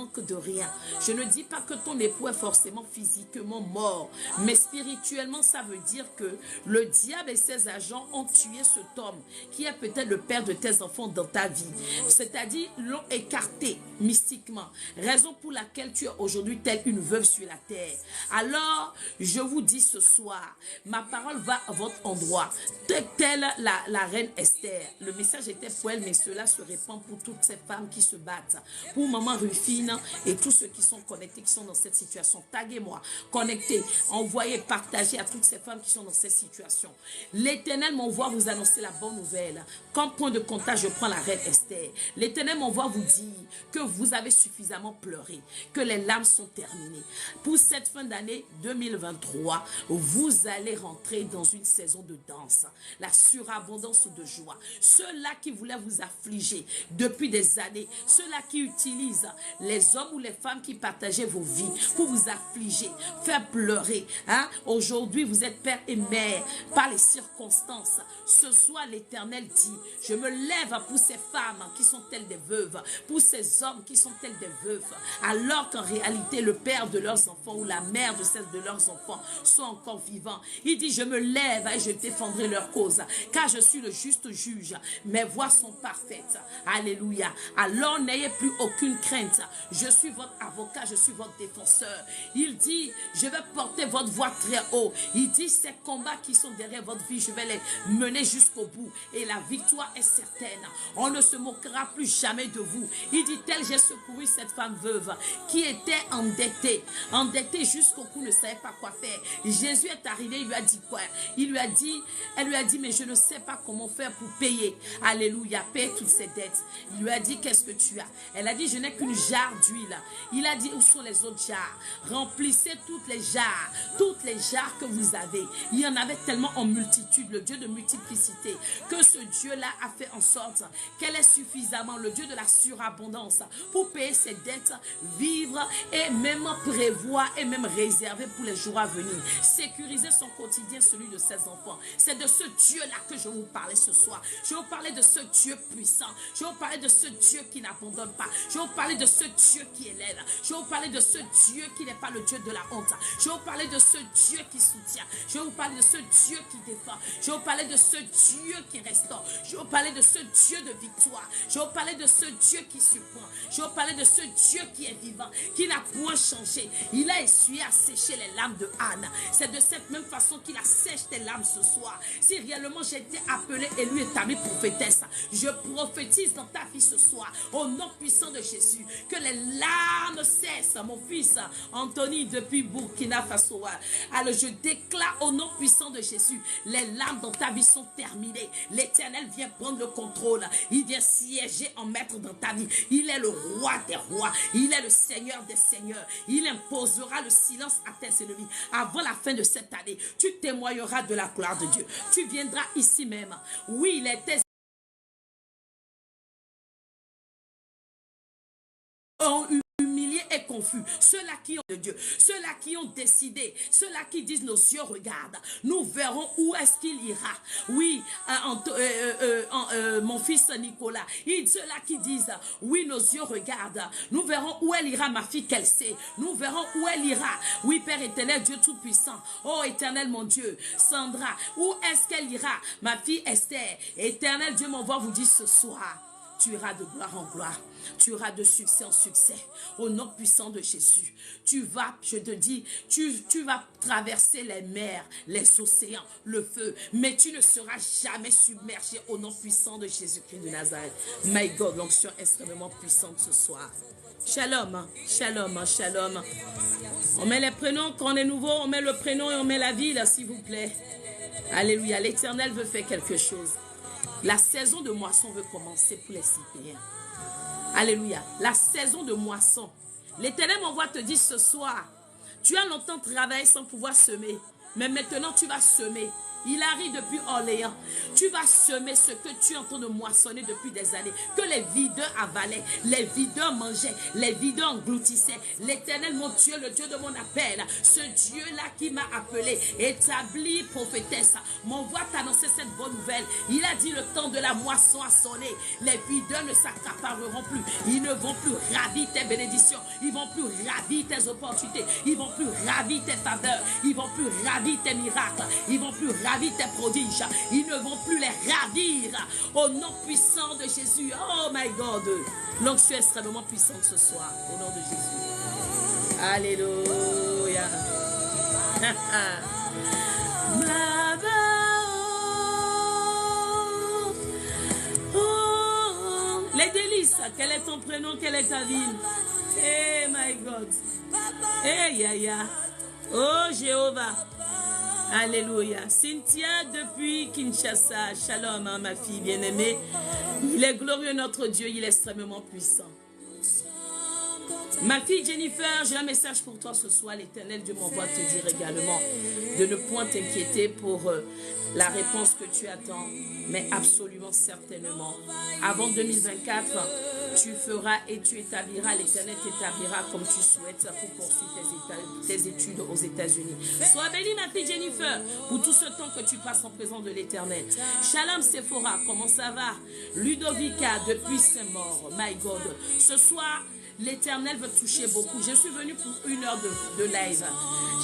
manque de rien. Je ne dis pas que ton époux est forcément physiquement mort, mais spirituellement, ça veut dire que le diable et ses agents ont tué cet homme qui est peut-être le père de tes enfants dans ta vie. C'est-à-dire, l'ont écarté mystiquement. Raison pour laquelle tu es aujourd'hui telle une veuve sur la terre. Alors, je vous dis ce soir, ma parole va à votre endroit. Telle la reine Esther. Le message était pour elle, mais cela se répand pour toutes ces femmes qui se battent. Pour maman Rufine et tous ceux qui sont connectés, qui sont dans cette situation. Taguez-moi, connectez, envoyez, partagez à toutes ces femmes qui sont dans cette situation. L'Éternel m'envoie vous annoncer la bonne nouvelle. Comme point de contact, je prends la reine Esther. L'Éternel m'envoie vous dire que vous avez suffisamment pleuré, que les larmes sont terminées. Pour cette fin d'année 2023, vous allez rentrer dans une saison de danse, la surabondance de joie. Ceux-là qui voulaient vous affliger depuis des années, ceux-là qui utilisent les hommes ou les femmes qui partageaient vos vies pour vous affliger, faire pleurer. Hein? Aujourd'hui, vous êtes père et mère par les circonstances. Ce soir, l'Éternel dit, je me lève pour ces femmes qui sont telles des veuves, pour ces hommes qui sont tels des veuves, alors qu'en réalité, le père de leurs enfants ou la mère de leurs enfants sont encore vivants. Il dit, je me lève et je défendrai leur cause, car je suis le juste juge. Mes voies sont parfaites. Alléluia. Alors, n'ayez plus aucune crainte. Je suis votre avocat, je suis votre défenseur. Il dit, je vais porter votre voix très haut. Il dit, ces combats qui sont derrière votre vie, je vais les mener jusqu'au bout. Et la victoire est certaine. On ne se moquera plus jamais de vous. Il dit, tel j'ai secouru cette femme veuve qui était endettée jusqu'au cou, ne savait pas quoi faire. Jésus est arrivé, il lui a dit quoi? Elle lui a dit, mais je ne sais pas comment faire pour payer. Alléluia, paye toutes ses dettes. Il lui a dit, qu'est-ce que tu as? Elle a dit, je n'ai qu'une jarre d'huile. Il a dit, où sont les autres jarres? Remplissez toutes les jarres que vous avez. Il y en avait tellement en multitude, le Dieu de multiplicité, que ce Dieu-là a fait en sorte qu'elle ait suffisamment, le Dieu de la surabondance, pour payer ses dettes, vivre et même prévoir et même réserver pour les jours à venir. Sécuriser son quotidien, celui de ses enfants. C'est de ce Dieu-là que je vous parlais ce soir. Je vais vous parler de ce Dieu puissant. Je vais vous parler de ce Dieu qui n'abandonne pas. Je vais vous parler de ce Dieu qui élève. Je vais vous parler de ce Dieu qui n'est pas le Dieu de la honte. Je vais vous parler de ce Dieu qui soutient. Je vais vous parler de ce Dieu qui défend. Je vais vous parler de ce Dieu qui restaure. Je vais vous parler de ce Dieu de victoire. Je vais vous parler de ce Dieu qui surprend. Je vais vous parler de ce Dieu qui est vivant, qui n'a point changé. Il a essuyé à sécher les larmes de Anne. C'est de cette même façon qu'il assèche tes larmes ce soir. Si réellement j'ai été appelée et lui établie prophétesse, je prophétise dans ta vie ce soir, au nom puissant de Jésus, que les larmes cessent, mon fils Anthony, depuis Burkina Faso. Alors je déclare au nom puissant de Jésus, les larmes dans ta vie sont terminées. L'Éternel vient prendre le contrôle. Il vient siéger en maître dans ta vie. Il est le roi des rois. Il est le Seigneur des seigneurs. Il imposera le silence à tes ennemis. Avant la fin de cette année, tu témoigneras de la gloire de Dieu. Tu viendras ici même. Oui, il était humiliés et confus, ceux-là qui ont de Dieu, ceux-là qui ont décidé, ceux-là qui disent nos yeux regardent, nous verrons où est-ce qu'il ira. Oui, mon fils Nicolas, ceux-là qui disent oui, nos yeux regardent, nous verrons où elle ira, ma fille qu'elle sait, nous verrons où elle ira. Oui, Père éternel, Dieu tout-puissant, oh éternel mon Dieu, Sandra, où est-ce qu'elle ira, ma fille Esther, éternel Dieu m'envoie vous dire ce soir, tu iras de gloire en gloire. Tu iras de succès en succès. Au nom puissant de Jésus. Tu vas, je te dis, tu vas traverser les mers, les océans, le feu. Mais tu ne seras jamais submergé au nom puissant de Jésus-Christ de Nazareth. My God, l'onction est extrêmement puissante ce soir. Shalom, shalom, shalom. On met les prénoms, quand on est nouveau, on met le prénom et on met la ville, s'il vous plaît. Alléluia, l'Éternel veut faire quelque chose. La saison de moisson veut commencer pour les Cypriens. Alléluia. La saison de moisson. L'Éternel m'envoie te dire ce soir, tu as longtemps travaillé sans pouvoir semer. Mais maintenant tu vas semer. Il arrive depuis Orléans. Tu vas semer ce que tu es en train de moissonner depuis des années. Que les videurs avalaient, les videurs mangeaient, les videurs engloutissaient. L'Éternel, mon Dieu, le Dieu de mon appel, ce Dieu-là qui m'a appelé, établi prophétesse, m'envoie t'annoncer cette bonne nouvelle. Il a dit le temps de la moisson a sonné. Les videurs ne s'accapareront plus. Ils ne vont plus ravir tes bénédictions. Ils vont plus ravir tes opportunités. Ils vont plus ravir tes faveurs. Ils vont plus ravir tes miracles. Ils vont plus ravir tes prodiges. Ils ne vont plus les ravir. Au nom puissant de Jésus. Oh my God. L'onction est extrêmement puissante ce soir. Au nom de Jésus. Alléluia. Les délices, quel est ton prénom, quelle est ta ville? Eh my God. Eh ya. Oh Jéhovah. Alléluia. Cynthia depuis Kinshasa. Shalom, hein, ma fille bien-aimée. Il est glorieux notre Dieu, il est extrêmement puissant. Ma fille Jennifer, j'ai un message pour toi ce soir. L'Éternel Dieu m'envoie te dire également de ne point t'inquiéter pour la réponse que tu attends. Mais absolument certainement, avant 2024, tu feras et tu établiras, l'Éternel t'établira comme tu souhaites pour poursuivre tes études aux États-Unis. Sois bénie ma fille Jennifer pour tout ce temps que tu passes en présence de l'Éternel. Shalom Sephora, comment ça va? Ludovica depuis Saint-Maur, my God. Ce soir, l'Éternel veut toucher beaucoup. Je suis venue pour 1 heure de live.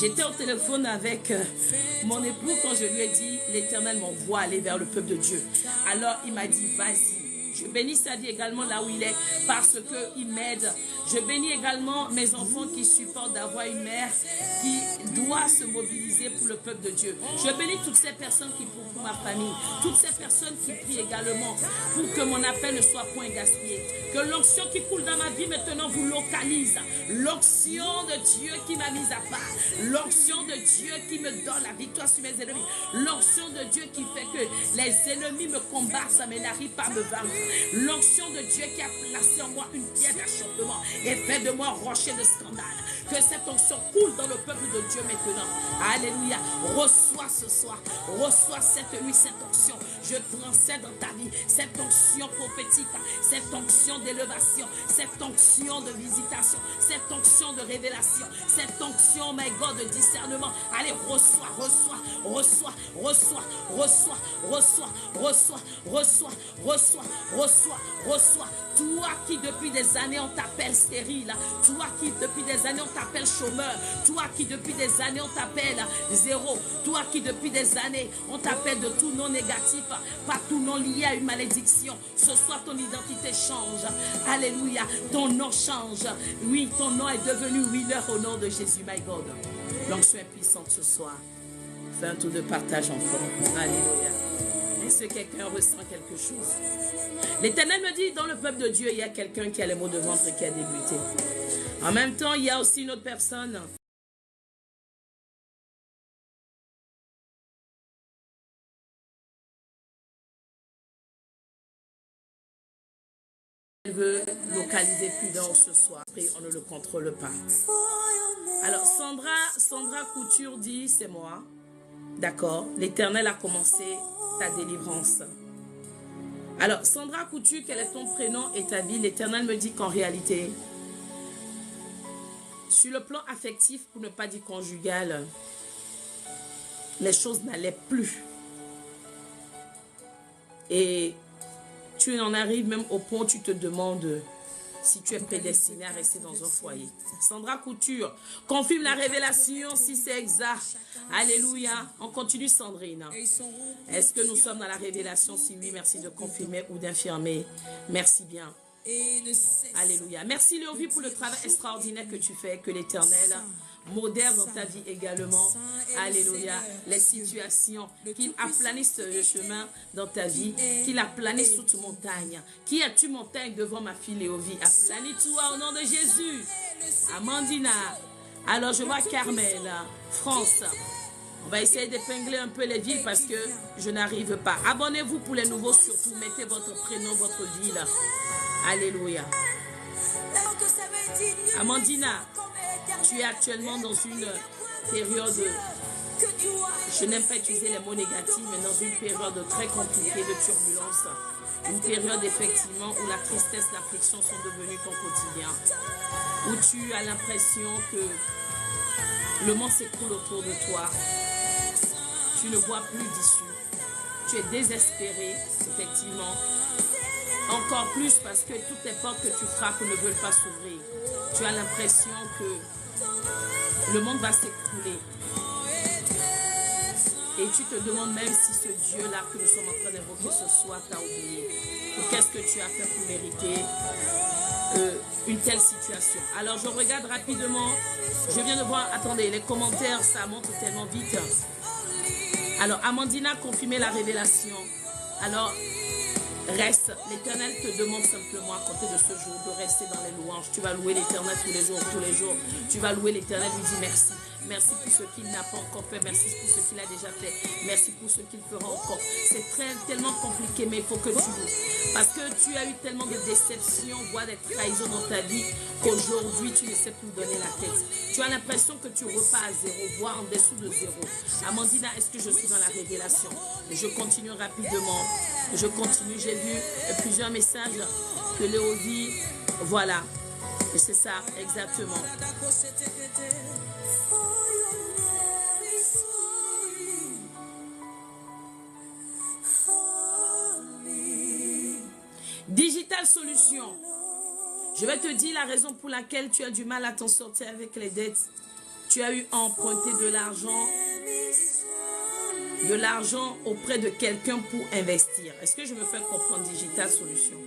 J'étais au téléphone avec mon époux quand je lui ai dit, l'Éternel m'envoie aller vers le peuple de Dieu. Alors il m'a dit, vas-y. Je bénis sa vie également là où il est parce qu'il m'aide. Je bénis également mes enfants qui supportent d'avoir une mère qui doit se mobiliser pour le peuple de Dieu. Je bénis toutes ces personnes qui pour ma famille, toutes ces personnes qui prient également pour que mon appel ne soit point gaspillé. Que l'onction qui coule dans ma vie maintenant vous localise. L'onction de Dieu qui m'a mise à part. L'onction de Dieu qui me donne la victoire sur mes ennemis. L'onction de Dieu qui fait que les ennemis me combattent mais n'arrivent pas à me vaincre. L'onction de Dieu qui a placé en moi une pierre d'achoppement et fait de moi un rocher de scandale. Que cette onction coule dans le peuple de Dieu maintenant. Alléluia. Reçois ce soir. Reçois cette nuit, cette onction. Je transcende dans ta vie. Cette onction prophétique. Cette onction d'élévation. Cette onction de visitation. Cette onction de révélation. Cette onction, my God, de discernement. Allez, reçois, reçois, reçois, reçois, reçois, reçois, reçois, reçois, reçois, reçois, reçois. Toi qui depuis des années on t'appelle stérile. Toi qui depuis des années on t'appelle chômeur. Toi qui depuis des années on t'appelle zéro. Toi qui depuis des années on t'appelle de tout nom négatif. Pas tout nom lié à une malédiction. Ce soir ton identité change. Alléluia. Ton nom change. Oui, ton nom est devenu Wheeler au nom de Jésus, my God. L'onction est puissante ce soir. Fais un tour de partage encore. Alléluia. Est-ce que quelqu'un ressent quelque chose? L'Éternel me dit, dans le peuple de Dieu, il y a quelqu'un qui a les maux de ventre qui a débuté. En même temps, il y a aussi une autre personne. Elle veut localiser plus d'un ce soir. Après, on ne le contrôle pas. Alors, Sandra Couture dit, c'est moi. D'accord, l'Éternel a commencé ta délivrance. Alors, Sandra Couture, quel est ton prénom et ta vie? L'Éternel me dit qu'en réalité, sur le plan affectif, pour ne pas dire conjugal, les choses n'allaient plus. Et tu en arrives même au point où tu te demandes si tu es prédestiné à rester dans un foyer. Sandra Couture, confirme la révélation si c'est exact. Alléluia. On continue Sandrine. Est-ce que nous sommes dans la révélation? Si oui, merci de confirmer ou d'infirmer. Merci bien. Alléluia. Merci Léovi pour le travail extraordinaire que tu fais. Que l'Éternel modère dans ta vie également. Alléluia. Les situations, qu'il aplanisse le chemin dans ta vie, qu'il aplanisse toute montagne. Qui as-tu montagne devant ma fille Léovi? Aplanis-toi au nom de Jésus. Amandina. Alors je vois Carmel, France. On va essayer d'épingler un peu les villes parce que je n'arrive pas. Abonnez-vous pour les nouveaux surtout. Mettez votre prénom, votre ville. Alléluia. Amandina, tu es actuellement dans une période Je n'aime pas utiliser les mots négatifs, mais dans une période très compliquée de turbulence, une période effectivement où la tristesse, l'affliction sont devenues ton quotidien, où tu as l'impression que le monde s'écoule autour de toi, tu ne vois plus d'issue, tu es désespéré, effectivement, encore plus parce que toutes les portes que tu frappes ne veulent pas s'ouvrir. Tu as l'impression que le monde va s'écrouler. Et tu te demandes même si ce Dieu-là que nous sommes en train d'évoquer ce soir t'a oublié. Ou qu'est-ce que tu as fait pour mériter une telle situation. Alors je regarde rapidement. Je viens de voir, attendez, les commentaires, ça monte tellement vite. Alors Amandina a confirmé la révélation. Alors reste, l'Éternel te demande simplement à compter de ce jour de rester dans les louanges. Tu vas louer l'Éternel tous les jours, tous les jours. Tu vas louer l'Éternel, lui dire merci. Merci pour ce qu'il n'a pas encore fait. Merci pour ce qu'il a déjà fait. Merci pour ce qu'il fera encore. C'est tellement compliqué, mais il faut que tu loues. Parce que tu as eu tellement de déceptions, voire des trahisons dans ta vie, qu'aujourd'hui, tu ne sais plus donner la tête. Tu as l'impression que tu repars à zéro, voire en dessous de zéro. Amandina, est-ce que je suis dans la révélation? Je continue rapidement. Je continue. J'ai vu plusieurs messages que Léo dit. Voilà. Et c'est ça, exactement. Digital Solution. Je vais te dire la raison pour laquelle tu as du mal à t'en sortir avec les dettes. Tu as eu à emprunter de l'argent auprès de quelqu'un pour investir. Est-ce que je me fais comprendre? Digital Solution.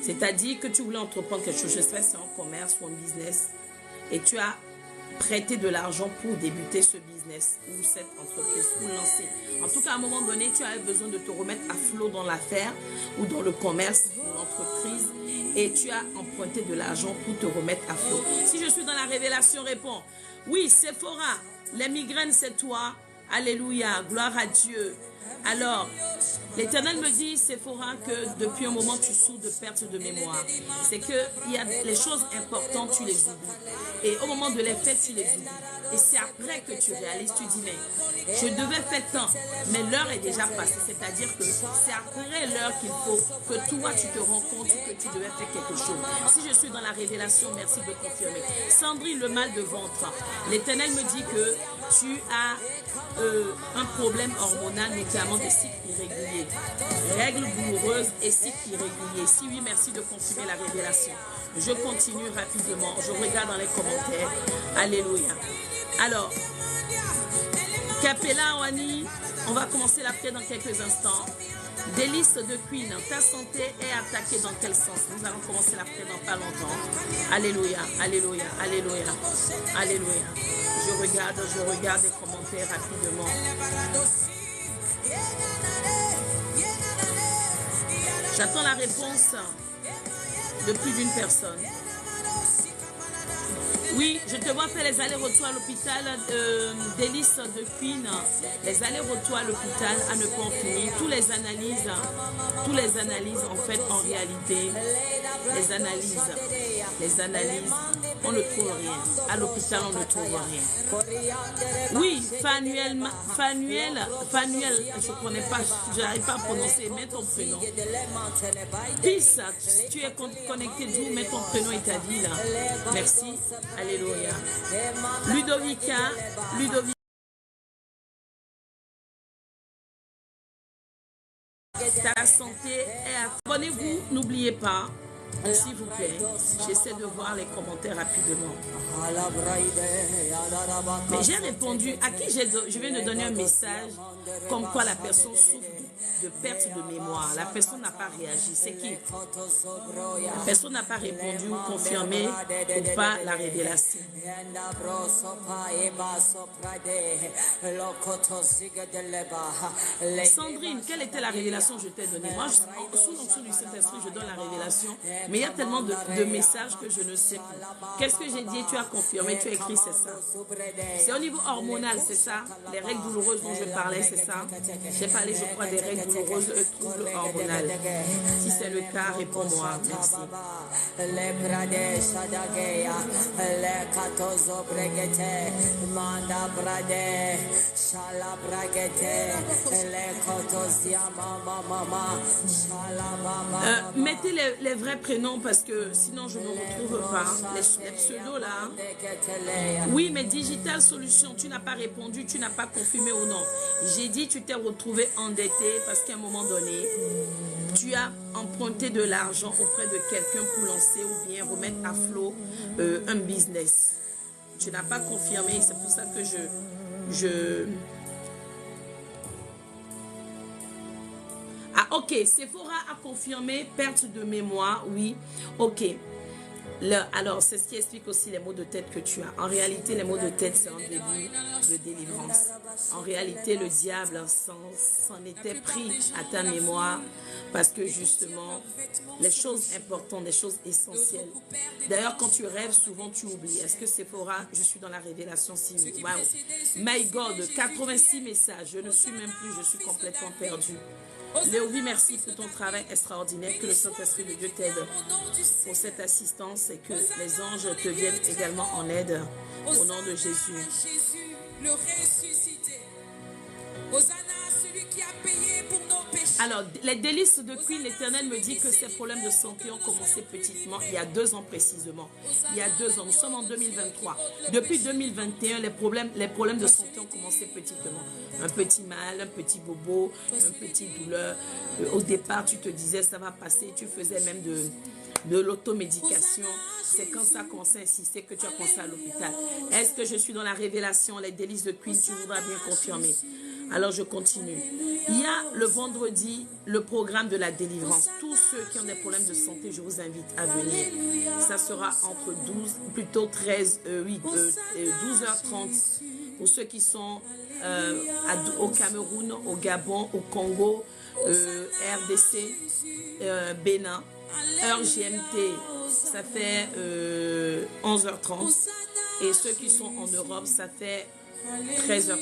C'est-à-dire que tu voulais entreprendre quelque chose, je sais pas si c'est un commerce ou un business, et tu as prêté de l'argent pour débuter ce business ou cette entreprise, pour lancer. En tout cas, à un moment donné, tu avais besoin de te remettre à flot dans l'affaire ou dans le commerce ou l'entreprise, et tu as emprunté de l'argent pour te remettre à flot. Si je suis dans la révélation, réponds. Oui, Sephora, les migraines, c'est toi. Alléluia, gloire à Dieu. Alors, l'Éternel me dit, Sephora, que depuis un moment, tu souffres de perte de mémoire. C'est qu'il y a les choses importantes, tu les oublies. Et au moment de les faire, tu les oublies. Et c'est après que tu réalises, tu dis, mais je devais faire tant, mais l'heure est déjà passée. C'est-à-dire que c'est après l'heure qu'il faut que toi, tu te rends compte que tu devais faire quelque chose. Si je suis dans la révélation, merci de confirmer. Sandrine, le mal de ventre. L'Éternel me dit que tu as un problème hormonal, notamment des cycles irréguliers, règles douloureuses et cycles irréguliers. Si oui, merci de confirmer la révélation. Je continue rapidement, je regarde dans les commentaires. Alléluia. Alors, Capella Wani, on va commencer la prière dans quelques instants. Délice de Queen, ta santé est attaquée dans quel sens? Nous allons commencer la prière dans pas longtemps. Alléluia, alléluia, alléluia, alléluia. Je regarde les commentaires rapidement. J'attends la réponse de plus d'une personne. Oui, je te vois faire les allers-retours à l'hôpital, Délice de Queen, les allers-retours à l'hôpital à ne pas en finir. Tous les analyses en fait, en réalité, les analyses, on ne trouve rien. À l'hôpital, on ne trouve rien. Oui, Fanuel, je ne connais pas, je n'arrive pas à prononcer, mets ton prénom. Peace, tu es connecté d'où? Mets ton prénom et ta ville. Merci. Alléluia. Ludovica. Ta santé est... Abonnez-vous, n'oubliez pas. S'il vous plaît, j'essaie de voir les commentaires rapidement. Mais j'ai répondu, à qui je viens de donner un message comme quoi la personne souffre de perte de mémoire. La personne n'a pas réagi. C'est qui? La personne n'a pas répondu ou confirmé ou pas la révélation. Sandrine, quelle était la révélation que je t'ai donnée? Moi, sous l'onction du Saint-Esprit, je donne la révélation Mais il y a tellement de messages que je ne sais plus. Qu'est-ce que j'ai dit? Tu as confirmé, tu as écrit, c'est ça. C'est au niveau hormonal, c'est ça? Les règles douloureuses dont je parlais, c'est ça? J'ai parlé, je crois, des règles douloureuses, troubles hormonaux. Si c'est le cas, réponds-moi. Merci. Mettez les vrais prénoms parce que sinon je ne retrouve pas les pseudos là. Oui, mais Digital Solution, tu n'as pas répondu, tu n'as pas confirmé ou non. J'ai dit tu t'es retrouvé endetté parce qu'à un moment donné, tu as emprunté de l'argent auprès de quelqu'un pour lancer ou bien remettre à flot un business. Tu n'as pas confirmé, c'est pour ça que Ah, ok, Sephora a confirmé perte de mémoire, oui, ok. Alors, c'est ce qui explique aussi les maux de tête que tu as. En réalité, les maux de tête, c'est un début de délivrance. En réalité, le diable s'en était pris à ta mémoire parce que justement, les choses importantes, les choses essentielles. D'ailleurs, quand tu rêves, souvent tu oublies. Est-ce que Sephora, je suis dans la révélation 6 000. Wow. My God, 86 messages. Je ne suis même plus, je suis complètement perdue. Léovi, merci pour ton travail extraordinaire. Que le Saint-Esprit de Dieu t'aide pour cette assistance et que les anges te viennent également en aide au nom de Jésus. Le ressuscité. Hosanna à celui qui a payé pour nos péchés. Alors, les délices de Queen, l'Éternel me dit que ces problèmes de santé ont commencé petitement, il y a 2 ans précisément. Il y a 2 ans, nous sommes en 2023. Depuis 2021, les problèmes de santé ont commencé petitement. Un petit mal, un petit bobo, une petite douleur. Au départ, tu te disais ça va passer, tu faisais même de l'automédication. C'est quand ça a commencé à insister que tu as commencé à l'hôpital. Est-ce que je suis dans la révélation, les délices de Queen, tu voudras bien confirmer? Alors je continue. Il y a le vendredi le programme de la délivrance. Tous ceux qui ont des problèmes de santé, je vous invite à venir. Ça sera entre 12h30 pour ceux qui sont au Cameroun, au Gabon, au Congo, RDC, Bénin. Heure GMT, ça fait 11h30. Et ceux qui sont en Europe, ça fait 13h30.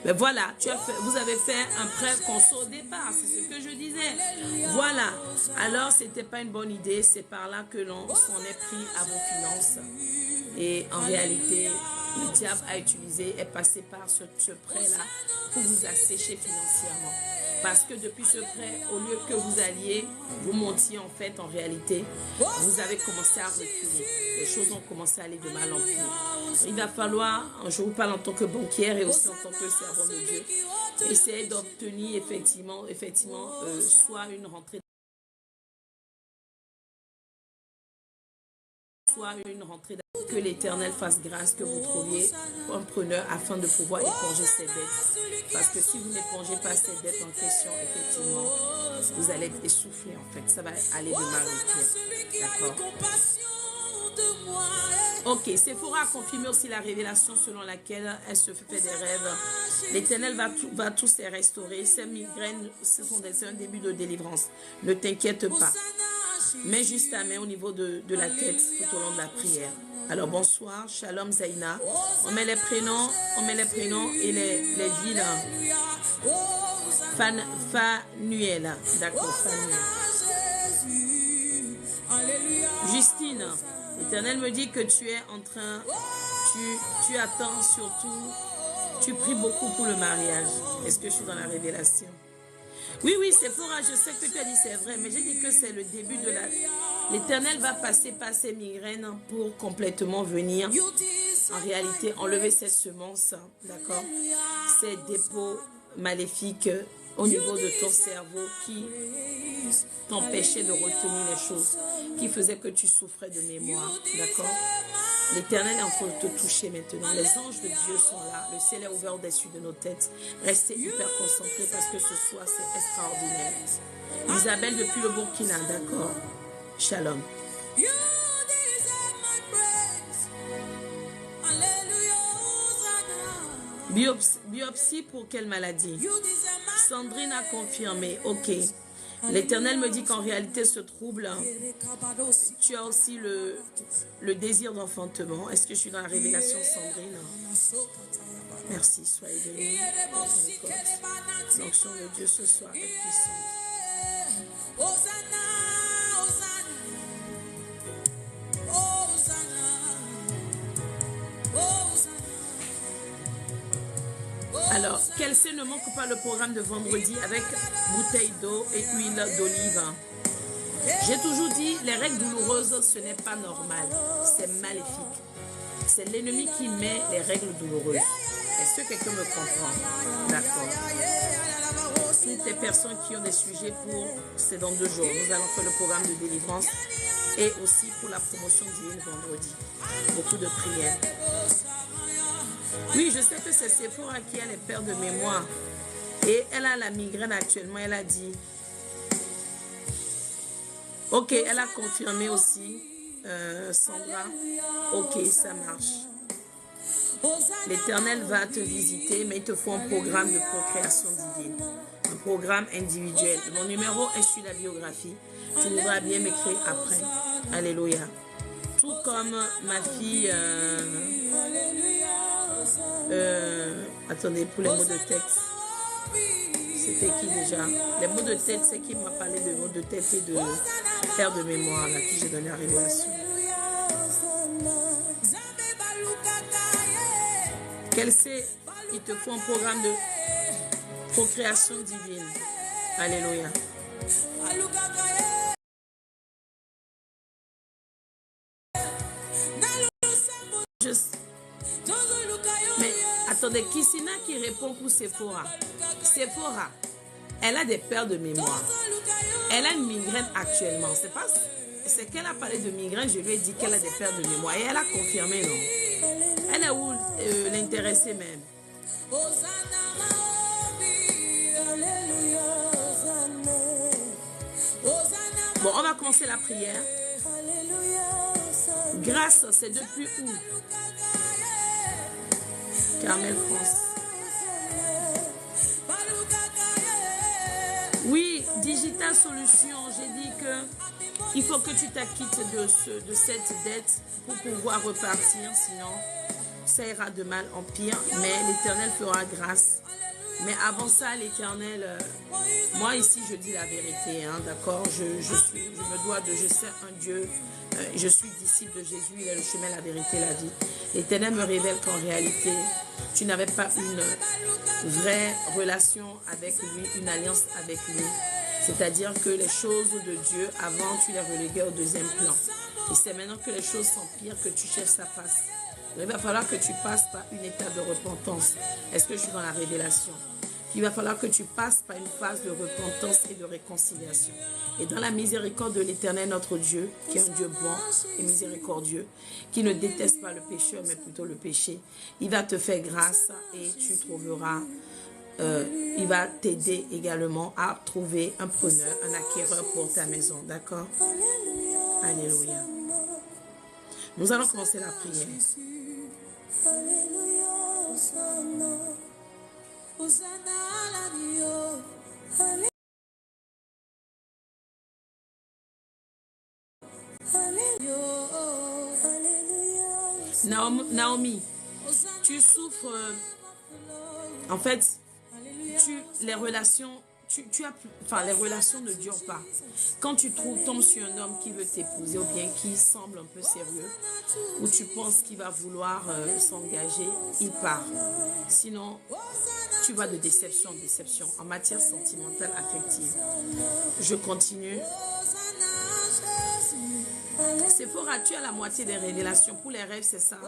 Mais voilà, vous avez fait un prêt conso au départ, c'est ce que je disais. Voilà, alors c'était pas une bonne idée, c'est par là que l'on s'en est pris à vos finances. Et en réalité, le diable est passé par ce prêt-là pour vous assécher financièrement. Parce que depuis ce prêt, au lieu que vous alliez, vous montiez en fait, en réalité, vous avez commencé à reculer. Les choses ont commencé à aller de mal en pire. Il va falloir, je vous parle en tant que banquière et aussi en tant que servant de Dieu, essayer d'obtenir effectivement soit une rentrée que l'Éternel fasse grâce, que vous trouviez un preneur afin de pouvoir éponger ces dettes. Parce que si vous n'épongez pas ces dettes en question, effectivement, vous allez être essoufflé en fait. Ça va aller de mal en pire. D'accord? Ok, Sephora a confirmé aussi la révélation selon laquelle elle se fait des rêves. L'Éternel va tous les restaurer. Ces migraines, c'est un début de délivrance. Ne t'inquiète pas. Mets juste ta main au niveau de la tête tout au long de la prière. Alors bonsoir, Shalom Zaina. On met les prénoms et les villes. Fanuela, d'accord, Fanuela. Justine, l'Éternel me dit que tu es en train, tu attends surtout, tu pries beaucoup pour le mariage. Est-ce que je suis dans la révélation? Oui, Sephora, je sais que tu as dit c'est vrai, mais j'ai dit que c'est le début de la... L'Éternel va passer par ces migraines pour complètement venir, en réalité, enlever ces semences, d'accord? Ces dépôts maléfiques au niveau de ton cerveau qui t'empêchaient de retenir les choses, qui faisaient que tu souffrais de mémoire, d'accord? L'Éternel est en train de te toucher maintenant. Les anges de Dieu sont là. Le ciel est ouvert au-dessus de nos têtes. Restez hyper concentrés parce que ce soir, c'est extraordinaire. Isabelle depuis le Burkina, d'accord. Shalom. Biopsie pour quelle maladie? Sandrine a confirmé. Ok. L'Éternel me dit qu'en réalité, ce trouble, tu as aussi le désir d'enfantement. Est-ce que je suis dans la révélation, Sandrine? Merci, soyez bénis. L'onction de Dieu ce soir est puissante. Alors, quel c'est ne manque pas le programme de vendredi avec bouteille d'eau et huile d'olive. J'ai toujours dit, les règles douloureuses, ce n'est pas normal, c'est maléfique. C'est l'ennemi qui met les règles douloureuses. Est-ce que quelqu'un me comprend? D'accord. Toutes les personnes qui ont des sujets pour, c'est dans 2 jours. Nous allons faire le programme de délivrance et aussi pour la promotion divine vendredi. Beaucoup de prières. Oui, je sais que c'est Sephora qui a les pertes de mémoire. Et elle a la migraine actuellement. Elle a dit... Ok, elle a confirmé aussi, Sandra. Ok, ça marche. L'Éternel va te visiter, mais il te faut un programme de procréation divine. Un programme individuel. Mon numéro est sur la biographie. Tu voudras bien m'écrire après. Alléluia. Tout comme ma fille... attendez, pour les mots de texte. C'était qui déjà? Les mots de tête, c'est qui m'a parlé de mots de tête et de père de mémoire, à qui j'ai donné la révélation. Quel c'est? Il te faut un programme de procréation divine. Alléluia. Mais attendez, Kissina qui répond pour Sephora. Sephora, elle a des pertes de mémoire. Elle a une migraine actuellement. C'est qu'elle a parlé de migraine, je lui ai dit qu'elle a des pertes de mémoire. Et elle a confirmé, non? Elle est où l'intéressée même? Bon, on va commencer la prière. Grâce, c'est depuis où? Carmel France. Oui, Digital Solution, j'ai dit que il faut que tu t'acquittes de cette dette pour pouvoir repartir, sinon ça ira de mal en pire, mais l'Éternel fera grâce. Mais avant ça, l'Éternel, moi ici je dis la vérité, hein, d'accord, je me dois de, je sais un Dieu, je suis disciple de Jésus, il est le chemin, la vérité, la vie. L'Éternel me révèle qu'en réalité, tu n'avais pas une vraie relation avec lui, une alliance avec lui. C'est-à-dire que les choses de Dieu, avant, tu les reléguais au 2e plan. Et c'est maintenant que les choses s'empirent que tu cherches sa face. Il va falloir que tu passes par une étape de repentance. Est-ce que je suis dans la révélation? Il va falloir que tu passes par une phase de repentance et de réconciliation. Et dans la miséricorde de l'Éternel, notre Dieu, qui est un Dieu bon et miséricordieux, qui ne déteste pas le pécheur, mais plutôt le péché, il va te faire grâce et tu trouveras, il va t'aider également à trouver un preneur, un acquéreur pour ta maison. D'accord? Alléluia. Nous allons commencer la prière. Alléluia, Hosanna, Hosanna à Dieu. Naomi, tu souffres, en fait, les relations ne durent pas. Quand tu tombes sur un homme qui veut t'épouser ou bien qui semble un peu sérieux, ou tu penses qu'il va vouloir s'engager, il part. Sinon, tu vas de déception en déception en matière sentimentale, affective. Je continue. Sephora, tu as la moitié des révélations. Pour les rêves, c'est ça?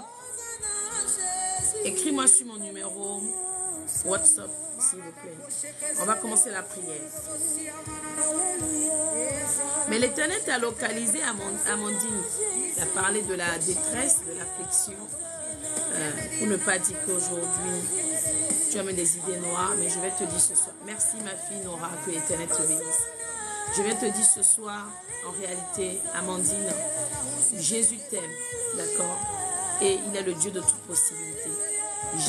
Écris-moi sur mon numéro WhatsApp, s'il vous plaît. On va commencer la prière. Mais l'Éternel t'a localisé à Amandine. Il a parlé de la détresse, de l'affliction. Pour ne pas dire qu'aujourd'hui, tu as mis des idées noires, mais je vais te dire ce soir. Merci ma fille Nora, que l'Éternel te bénisse. Je vais te dire ce soir, en réalité, Amandine, Jésus t'aime, d'accord? Et il est le Dieu de toute possibilité.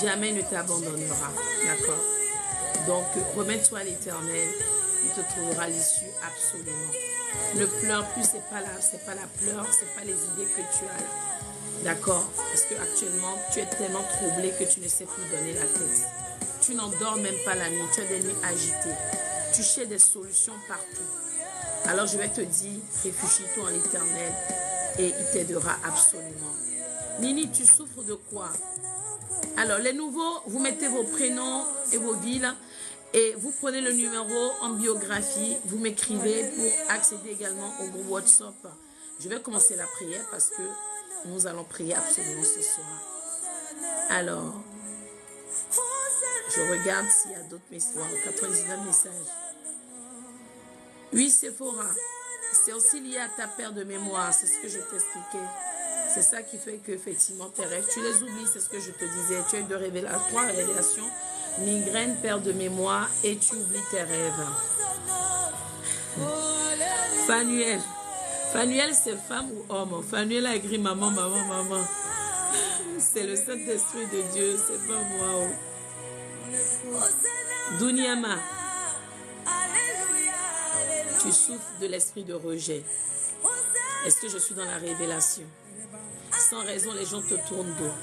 Jamais ne t'abandonnera, d'accord? Donc, remets-toi à l'Éternel il te trouvera l'issue absolument. Ne pleure plus, c'est pas la pleure, c'est pas les idées que tu as là. D'accord? Parce que actuellement, tu es tellement troublé que tu ne sais plus donner la tête. Tu n'endors même pas la nuit, tu as des nuits agitées. Tu cherches des solutions partout. Alors je vais te dire, réfugie-toi en l'Éternel et il t'aidera absolument. Nini, tu souffres de quoi? Alors les nouveaux, vous mettez vos prénoms et vos villes et vous prenez le numéro en biographie, vous m'écrivez pour accéder également au groupe WhatsApp. Je vais commencer la prière parce que nous allons prier absolument ce soir. Alors, je regarde s'il y a d'autres messages. 99 messages. Oui, Sephora. C'est aussi lié à ta perte de mémoire. C'est ce que je t'expliquais. C'est ça qui fait qu'effectivement, tes rêves, tu les oublies. C'est ce que je te disais. Tu as eu 3 révélations. Migraine, perte de mémoire et tu oublies tes rêves. Fanuel. Fanuel, c'est femme ou homme? Fanuel a écrit maman, maman, maman. C'est le Saint-Esprit de Dieu. C'est pas moi. Duniama. Tu souffres de l'esprit de rejet. Est-ce que je suis dans la révélation? Sans raison, les gens te tournent dos.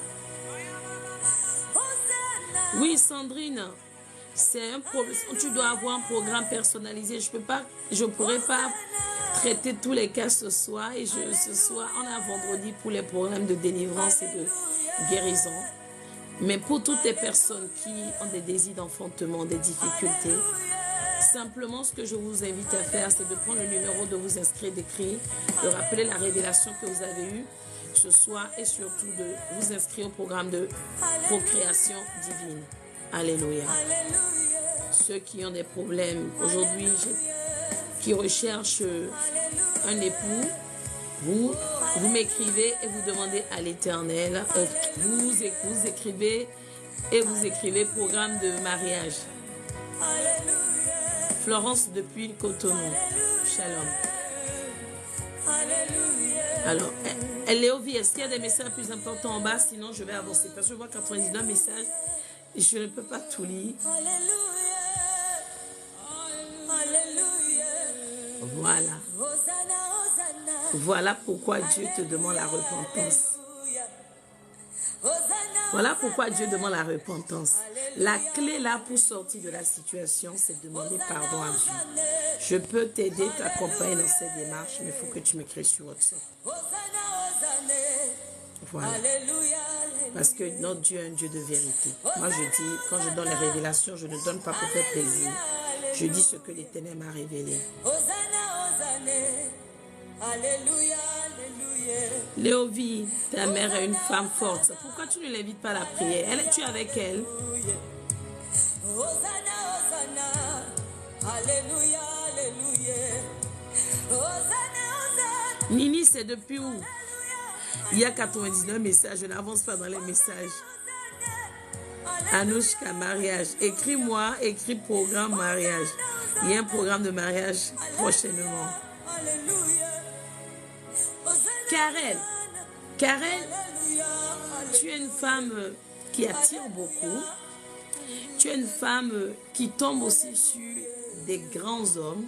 Oui, Sandrine, c'est un problème. Tu dois avoir un programme personnalisé. Je ne pourrais pas traiter tous les cas ce soir. Et ce soir, on a vendredi pour les programmes de délivrance et de guérison. Mais pour toutes les personnes qui ont des désirs d'enfantement, des difficultés, simplement ce que je vous invite à faire, c'est de prendre le numéro, de vous inscrire, d'écrire, de rappeler la révélation que vous avez eue ce soir et surtout de vous inscrire au programme de procréation divine. Alléluia. Ceux qui ont des problèmes aujourd'hui, qui recherchent un époux, vous m'écrivez et vous demandez à l'Éternel, vous écrivez et vous écrivez programme de mariage. Florence depuis Cotonou. Shalom. Alors, Léovie, est-ce qu'il y a des messages plus importants en bas? Sinon, je vais avancer. Parce que je vois 99 messages et je ne peux pas tout lire. Voilà. Voilà pourquoi Dieu te demande la repentance. Voilà pourquoi Dieu demande la repentance. La clé là pour sortir de la situation, c'est de demander pardon à Dieu. Je peux t'aider, t'accompagner dans cette démarche, mais il faut que tu m'écris sur WhatsApp. Voilà. Parce que notre Dieu est un Dieu de vérité. Moi je dis, quand je donne les révélations, je ne donne pas pour faire plaisir. Je dis ce que l'Éternel m'a révélé. Alléluia, alléluia. Léovie, ta mère est une femme forte. Pourquoi tu ne l'invites pas à la prière? Tu es avec elle? Alléluia, alléluia. Nini, c'est depuis où? Il y a 99 messages. Je n'avance pas dans les messages. Anouchka, mariage. Écris-moi, écris programme mariage. Il y a un programme de mariage prochainement. Karel, tu es une femme qui attire beaucoup. Tu es une femme qui tombe aussi sur des grands hommes.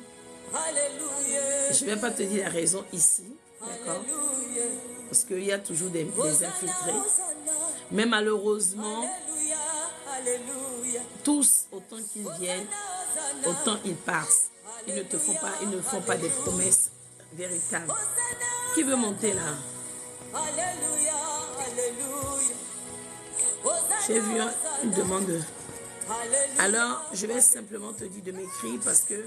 Je ne vais pas te dire la raison ici, d'accord? Parce qu'il y a toujours des infiltrés. Mais malheureusement, tous, autant qu'ils viennent, autant ils partent. Ils ne font pas des promesses véritables. Qui veut monter là? J'ai vu une demande. Alors, je vais simplement te dire de m'écrire parce que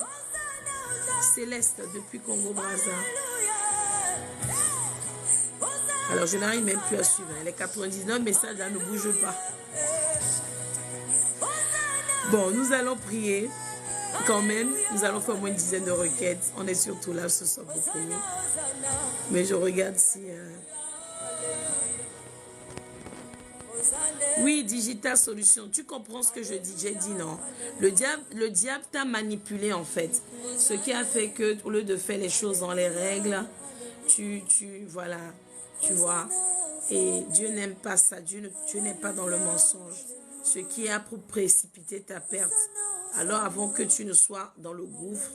Céleste depuis Congo-Brazza. Alors, je n'arrive même plus à suivre. Les 99 messages là ne bougent pas. Bon, nous allons prier. Quand même, nous allons faire au moins une dizaine de requêtes. On est surtout là ce soir pour prier. Mais je regarde si... Oui, Digital Solution. Tu comprends ce que je dis? J'ai dit non. Le diable t'a manipulé en fait. Ce qui a fait que, au lieu de faire les choses dans les règles, voilà, tu vois. Et Dieu n'aime pas ça. Dieu n'est pas dans le mensonge. Ce qui a pour précipiter ta perte Alors avant que tu ne sois dans le gouffre,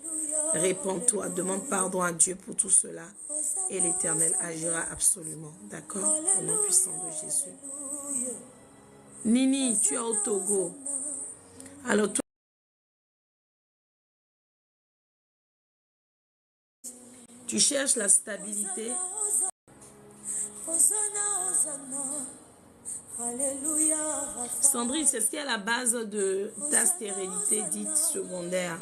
répands-toi, demande pardon à Dieu pour tout cela et l'Éternel agira absolument. D'accord? Au nom puissant de Jésus. Nini, tu es au Togo. Alors toi, tu cherches la stabilité. Sandrine, c'est ce qui est à la base de ta stérilité dite secondaire.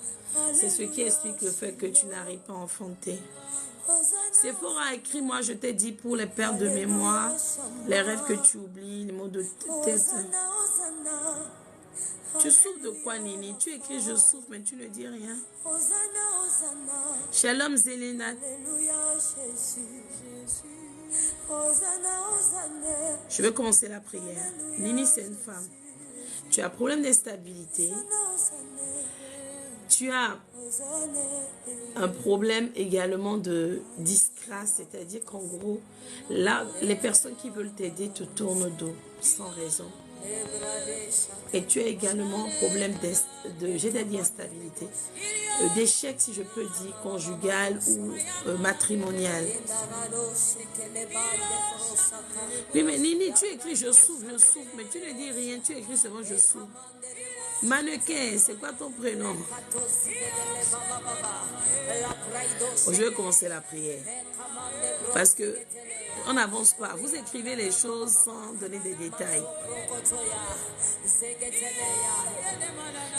C'est ce qui explique le fait que tu n'arrives pas à enfanter. Sephora a écrit, moi je t'ai dit pour les pertes de mémoire, les rêves que tu oublies, les mots de tête. Tu souffres de quoi, Nini? Tu écris je souffre, mais tu ne dis rien. Shalom Zelena. Je vais commencer la prière. Nini, c'est une femme. Tu as un problème d'instabilité. Tu as un problème également de disgrâce, c'est-à-dire qu'en gros, là, les personnes qui veulent t'aider te tournent le dos sans raison. Et tu as également un problème d'instabilité, d'échec, si je peux dire, conjugal ou matrimonial. Oui, mais Nini, tu écris je souffre, mais tu ne dis rien, tu écris seulement je souffre. Mannequin, c'est quoi ton prénom? Je vais commencer la prière. Parce que on n'avance pas. Vous écrivez les choses sans donner des détails.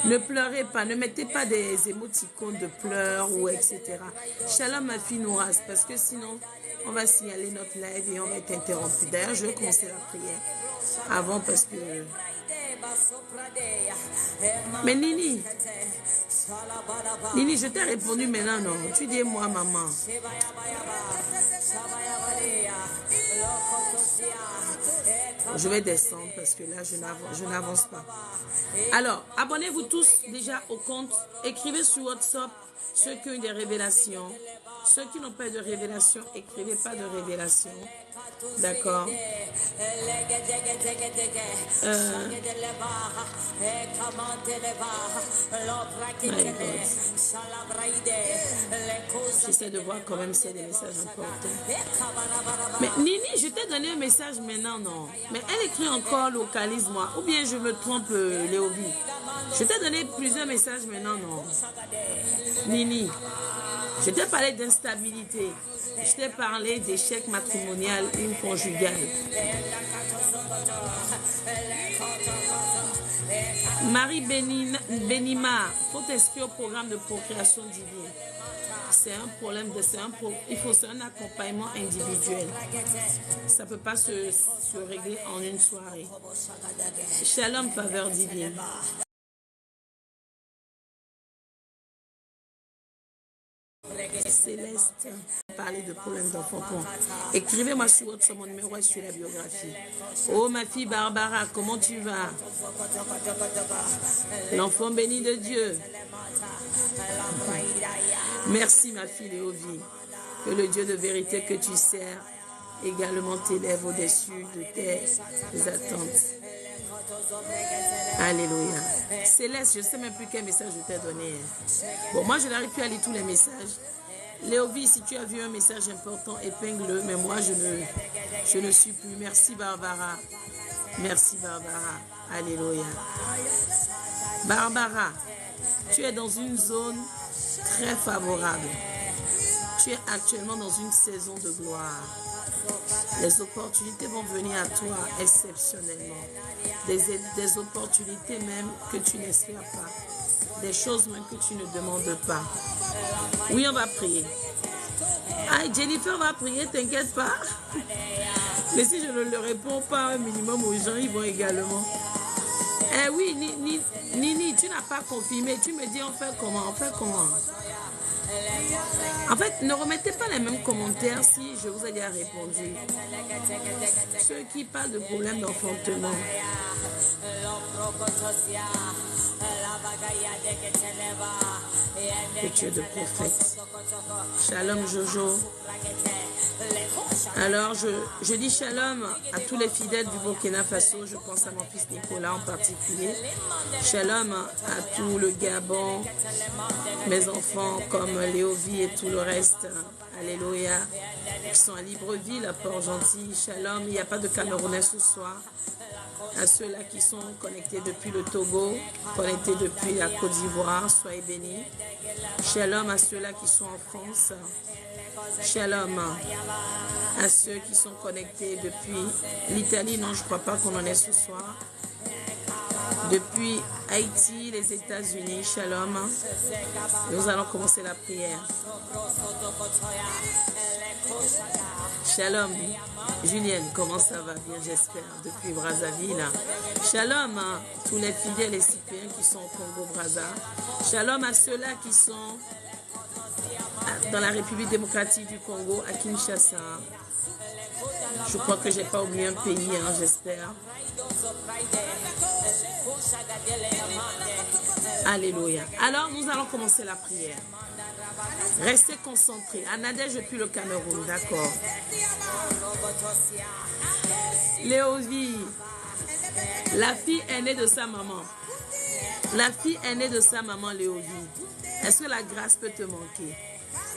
Ne pleurez pas, ne mettez pas des émoticônes de pleurs ou etc. Shalom ma fille Nouras, parce que sinon on va signaler notre live et on va être interrompu. D'ailleurs, je vais commencer la prière avant parce que... Mais Nini, je t'ai répondu maintenant, non? Tu dis moi, maman. Je vais descendre parce que là, je n'avance pas. Alors, abonnez-vous tous déjà au compte. Écrivez sur WhatsApp ceux qui ont des révélations. Ceux qui n'ont pas de révélation, écrivez pas de révélation. D'accord. J'essaie de voir quand même s'il y a des messages importants. Mais Nini, je t'ai donné un message maintenant, non? Mais elle écrit encore localise-moi. Ou bien je me trompe, Léovi. Je t'ai donné plusieurs messages maintenant, non? Nini, je t'ai parlé d'instabilité. Je t'ai parlé d'échec matrimonial ou conjugal. Marie Benima, faut t'inscrire au programme de procréation divine. C'est un problème, c'est un accompagnement individuel. Ça ne peut pas se régler en une soirée. Shalom, faveur divine. Céleste, parler de problèmes d'enfantement. Écrivez-moi sur WhatsApp, mon numéro est sur la biographie. Oh ma fille Barbara, comment tu vas? L'enfant béni de Dieu. Merci ma fille Léovie. Que le Dieu de vérité que tu sers également t'élève au-dessus de tes attentes. Alléluia. Céleste, je ne sais même plus quel message je t'ai donné. Bon, moi, je n'arrive plus à lire tous les messages. Léovie, si tu as vu un message important, épingle-le, mais moi, je ne suis plus. Merci, Barbara. Merci, Barbara. Alléluia. Barbara, tu es dans une zone très favorable. Tu es actuellement dans une saison de gloire. Les opportunités vont venir à toi exceptionnellement. Des opportunités même que tu n'espères pas. Des choses même que tu ne demandes pas. Oui, on va prier. Ah, Jennifer va prier, t'inquiète pas. Mais si je ne le réponds pas un minimum aux gens, ils vont également. Eh oui, Nini, tu n'as pas confirmé. Tu me dis on fait comment? En fait, ne remettez pas les mêmes commentaires si je vous ai déjà répondu. Ceux qui parlent de problèmes d'enfantement. Que Dieu de prophète. Shalom Jojo. Alors, je dis shalom à tous les fidèles du Burkina Faso. Je pense à mon fils Nicolas en particulier. Shalom à tout le Gabon, mes enfants comme Léovie et tout le reste. Alléluia. Qui sont à Libreville, à Port-Gentil. Shalom. Il n'y a pas de Camerounais ce soir. À ceux-là qui sont connectés depuis le Togo, connectés depuis la Côte d'Ivoire, soyez bénis. Shalom à ceux-là qui sont en France. Shalom à ceux qui sont connectés depuis l'Italie. Non, je ne crois pas qu'on en ait ce soir. Depuis Haïti, les États-Unis. Shalom. Nous allons commencer la prière. Shalom. Julienne, comment ça va? Bien, j'espère, depuis Brazzaville. Shalom à tous les fidèles et citoyens qui sont au Congo-Brazza. Shalom à ceux-là qui sont dans la République démocratique du Congo, à Kinshasa. Je crois que je n'ai pas oublié un pays, hein, j'espère. Alléluia. Alors, nous allons commencer la prière. Restez concentrés. Anadège depuis le Cameroun, d'accord. Léovie, la fille aînée de sa maman. La fille aînée de sa maman, Léovie. Est-ce que la grâce peut te manquer?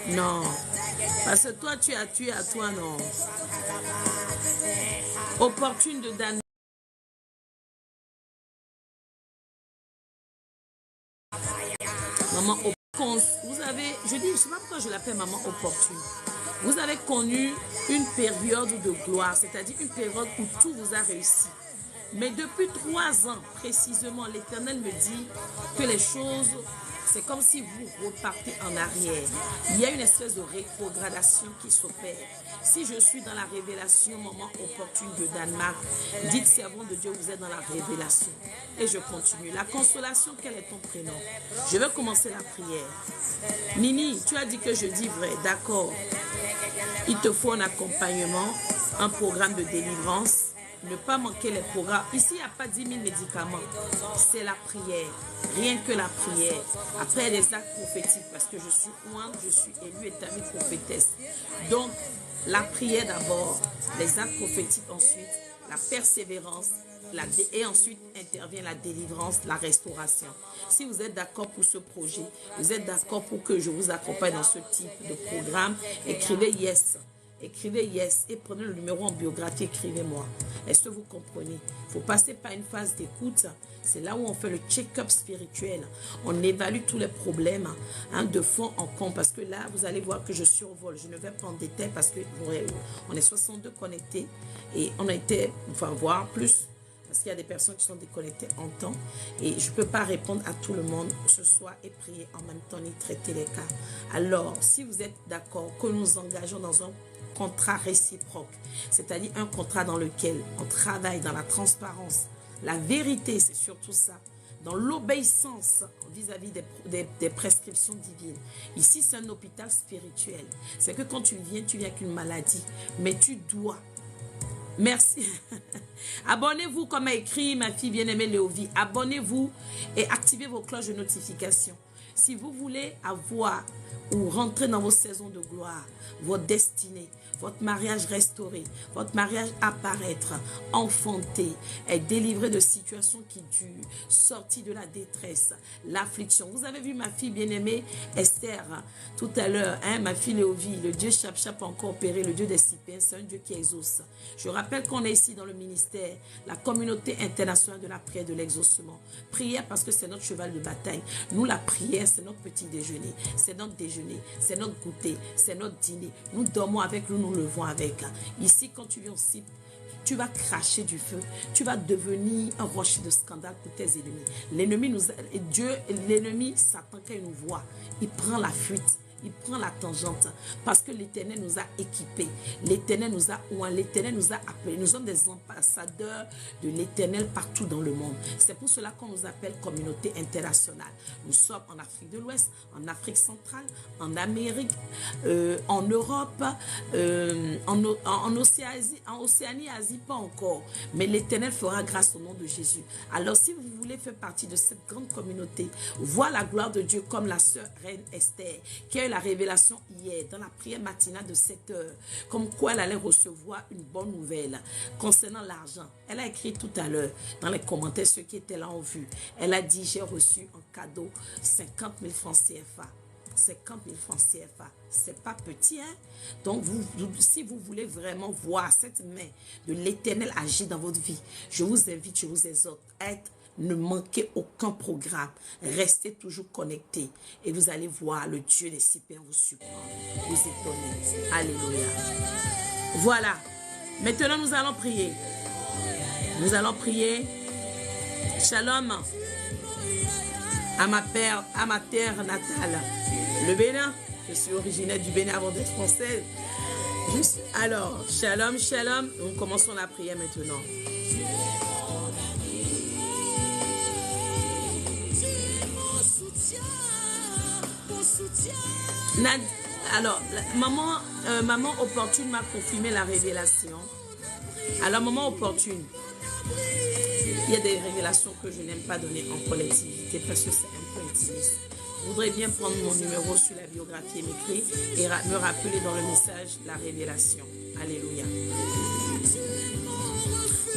Non. Parce que toi, tu as tué à toi, non. Opportune de Dan. Maman, vous avez, je dis, je ne sais pas pourquoi je l'appelle maman opportune. Vous avez connu une période de gloire, c'est-à-dire une période où tout vous a réussi. Mais depuis 3 ans, précisément, l'Éternel me dit que les choses, c'est comme si vous repartez en arrière. Il y a une espèce de rétrogradation qui s'opère. Si je suis dans la révélation, moment opportune de Danemark, dites servant de Dieu, vous êtes dans la révélation. Et je continue. La consolation, quel est ton prénom? Je vais commencer la prière. Nini, tu as dit que je dis vrai, d'accord. Il te faut un accompagnement, un programme de délivrance. Ne pas manquer les programmes. Ici, il n'y a pas 10 000 médicaments. C'est la prière. Rien que la prière. Après, les actes prophétiques. Parce que je suis ointe, je suis élue et tamie prophétesse. Donc, la prière d'abord. Les actes prophétiques ensuite. La persévérance. Et ensuite intervient la délivrance, la restauration. Si vous êtes d'accord pour ce projet, vous êtes d'accord pour que je vous accompagne dans ce type de programme, écrivez yes. Écrivez yes et prenez le numéro en biographie, écrivez-moi. Est-ce que vous comprenez? Il faut passer par une phase d'écoute. C'est là où on fait le check-up spirituel. On évalue tous les problèmes de fond en comble. Parce que là, vous allez voir que je survole. Je ne vais pas en détail parce qu'on est 62 connectés. Et on a été, enfin, voir plus. Parce qu'il y a des personnes qui sont déconnectées en temps. Et je ne peux pas répondre à tout le monde ce soir et prier en même temps ni traiter les cas. Alors, si vous êtes d'accord que nous engageons dans un contrat réciproque, c'est-à-dire un contrat dans lequel on travaille dans la transparence, la vérité, c'est surtout ça, dans l'obéissance vis-à-vis des prescriptions divines. Ici, c'est un hôpital spirituel. C'est que quand tu viens avec une maladie, mais tu dois. Merci. Abonnez-vous comme a écrit ma fille bien-aimée Léovie. Abonnez-vous et activez vos cloches de notification. Si vous voulez avoir ou rentrer dans vos saisons de gloire, votre destinée, votre mariage restauré, votre mariage apparaître, enfanter, être délivré de situations qui durent, sorti de la détresse, l'affliction. Vous avez vu ma fille bien-aimée Esther tout à l'heure, ma fille Léovie, le Dieu Chap-Chap a encore opéré, le Dieu des Sipins, c'est un Dieu qui exauce. Je rappelle qu'on est ici dans le ministère, la communauté internationale de la prière de l'exaucement. Prière parce que c'est notre cheval de bataille. Nous, la prière, c'est notre petit déjeuner, c'est notre déjeuner, c'est notre goûter, c'est notre dîner. Nous dormons avec, nous levons avec. Ici, quand tu viens aussi, tu vas cracher du feu. Tu vas devenir un rocher de scandale pour tes ennemis. L'ennemi, Satan, quand il nous voit, il prend la fuite. Il prend la tangente parce que l'Éternel nous a équipés. L'Éternel nous a ouin, l'Éternel nous a appelés. Nous sommes des ambassadeurs de l'Éternel partout dans le monde. C'est pour cela qu'on nous appelle communauté internationale. Nous sommes en Afrique de l'Ouest, en Afrique centrale, en Amérique, en Europe, en Océanie, Asie, pas encore. Mais l'Éternel fera grâce au nom de Jésus. Alors si vous voulez faire partie de cette grande communauté, voir la gloire de Dieu comme la sœur reine Esther, qui a la révélation hier, dans la prière matinale de 7 heures, comme quoi elle allait recevoir une bonne nouvelle concernant l'argent. Elle a écrit tout à l'heure dans les commentaires, ceux qui étaient là ont vu. Elle a dit, j'ai reçu en cadeau 50 000 francs CFA. 50 000 francs CFA, c'est pas petit, hein? Donc, si vous voulez vraiment voir cette main de l'Éternel agir dans votre vie, je vous invite, je vous exhorte à être, ne manquez aucun programme, restez toujours connectés et vous allez voir le Dieu des Cypriens vous surprendre, vous étonner. Alléluia. Voilà. Maintenant, nous allons prier. Nous allons prier. Shalom à ma terre natale, le Bénin. Je suis originaire du Bénin avant d'être française. Alors, shalom, shalom. Nous commençons la prière maintenant. Alors, maman opportune m'a confirmé la révélation. Alors, maman opportune, il y a des révélations que je n'aime pas donner en collectivité parce que c'est un peu intimiste. Je voudrais bien prendre mon numéro sur la biographie et m'écrire et me rappeler dans le message la révélation. Alléluia.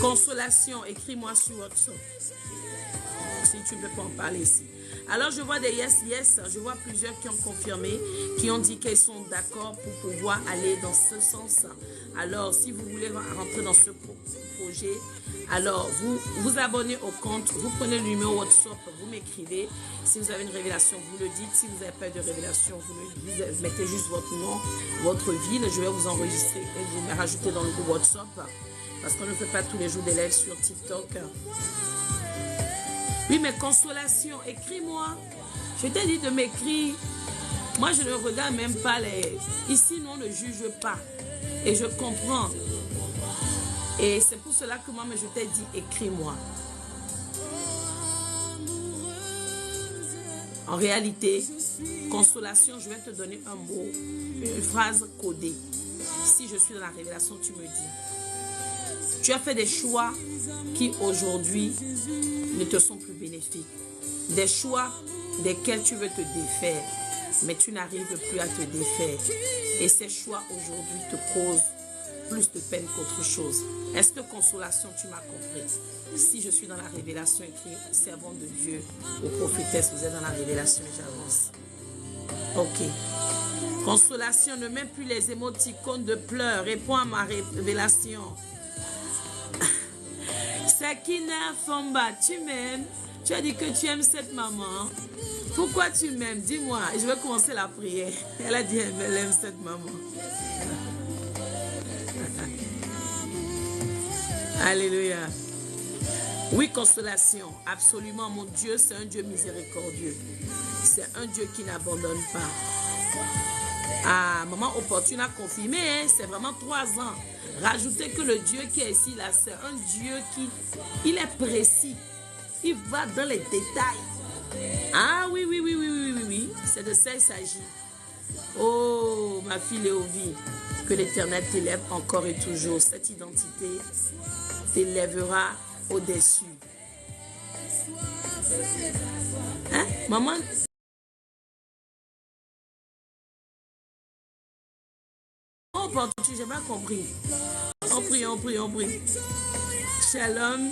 Consolation, écris-moi sur WhatsApp. Si tu ne peux pas en parler ici. Alors je vois des yes, yes. Je vois plusieurs qui ont confirmé, qui ont dit qu'elles sont d'accord pour pouvoir aller dans ce sens. Alors si vous voulez rentrer dans ce projet, alors vous vous abonnez au compte, vous prenez le numéro WhatsApp, vous m'écrivez. Si vous avez une révélation, vous le dites. Si vous n'avez pas de révélation, vous mettez juste votre nom, votre ville. Je vais vous enregistrer et vous me rajouter dans le groupe WhatsApp. Parce qu'on ne fait pas tous les jours des lives sur TikTok. Oui, mais consolation, écris-moi. Je t'ai dit de m'écrire. Moi, je ne regarde même pas les... Ici, nous, on ne juge pas. Et je comprends. Et c'est pour cela que moi, je t'ai dit, écris-moi. En réalité, consolation, je vais te donner un mot, une phrase codée. Si je suis dans la révélation, tu me dis. Tu as fait des choix qui aujourd'hui ne te sont plus bénéfiques. Des choix desquels tu veux te défaire, mais tu n'arrives plus à te défaire. Et ces choix aujourd'hui te causent plus de peine qu'autre chose. Est-ce que consolation, tu m'as compris? Si je suis dans la révélation, écrit servant de Dieu ou prophétesse, vous êtes dans la révélation et j'avance. Ok. Consolation, ne mets plus les émoticônes de pleurs. Réponds à ma révélation. Sakina Famba, tu m'aimes? Tu as dit que tu aimes cette maman. Pourquoi tu m'aimes? Dis-moi. Je vais commencer la prière. Elle a dit qu'elle aime cette maman. Alléluia. Oui, consolation. Absolument, mon Dieu, c'est un Dieu miséricordieux. C'est un Dieu qui n'abandonne pas. Ah, maman opportune a confirmé, hein, c'est vraiment 3 ans. Rajoutez que le Dieu qui est ici, là, c'est un Dieu qui, il est précis. Il va dans les détails. Ah oui, oui. C'est de ça il s'agit. Oh, ma fille Léovie, que l'Éternel t'élève encore et toujours. Cette identité t'élèvera au-dessus. Hein, maman? J'ai pas compris. On prie. Shalom.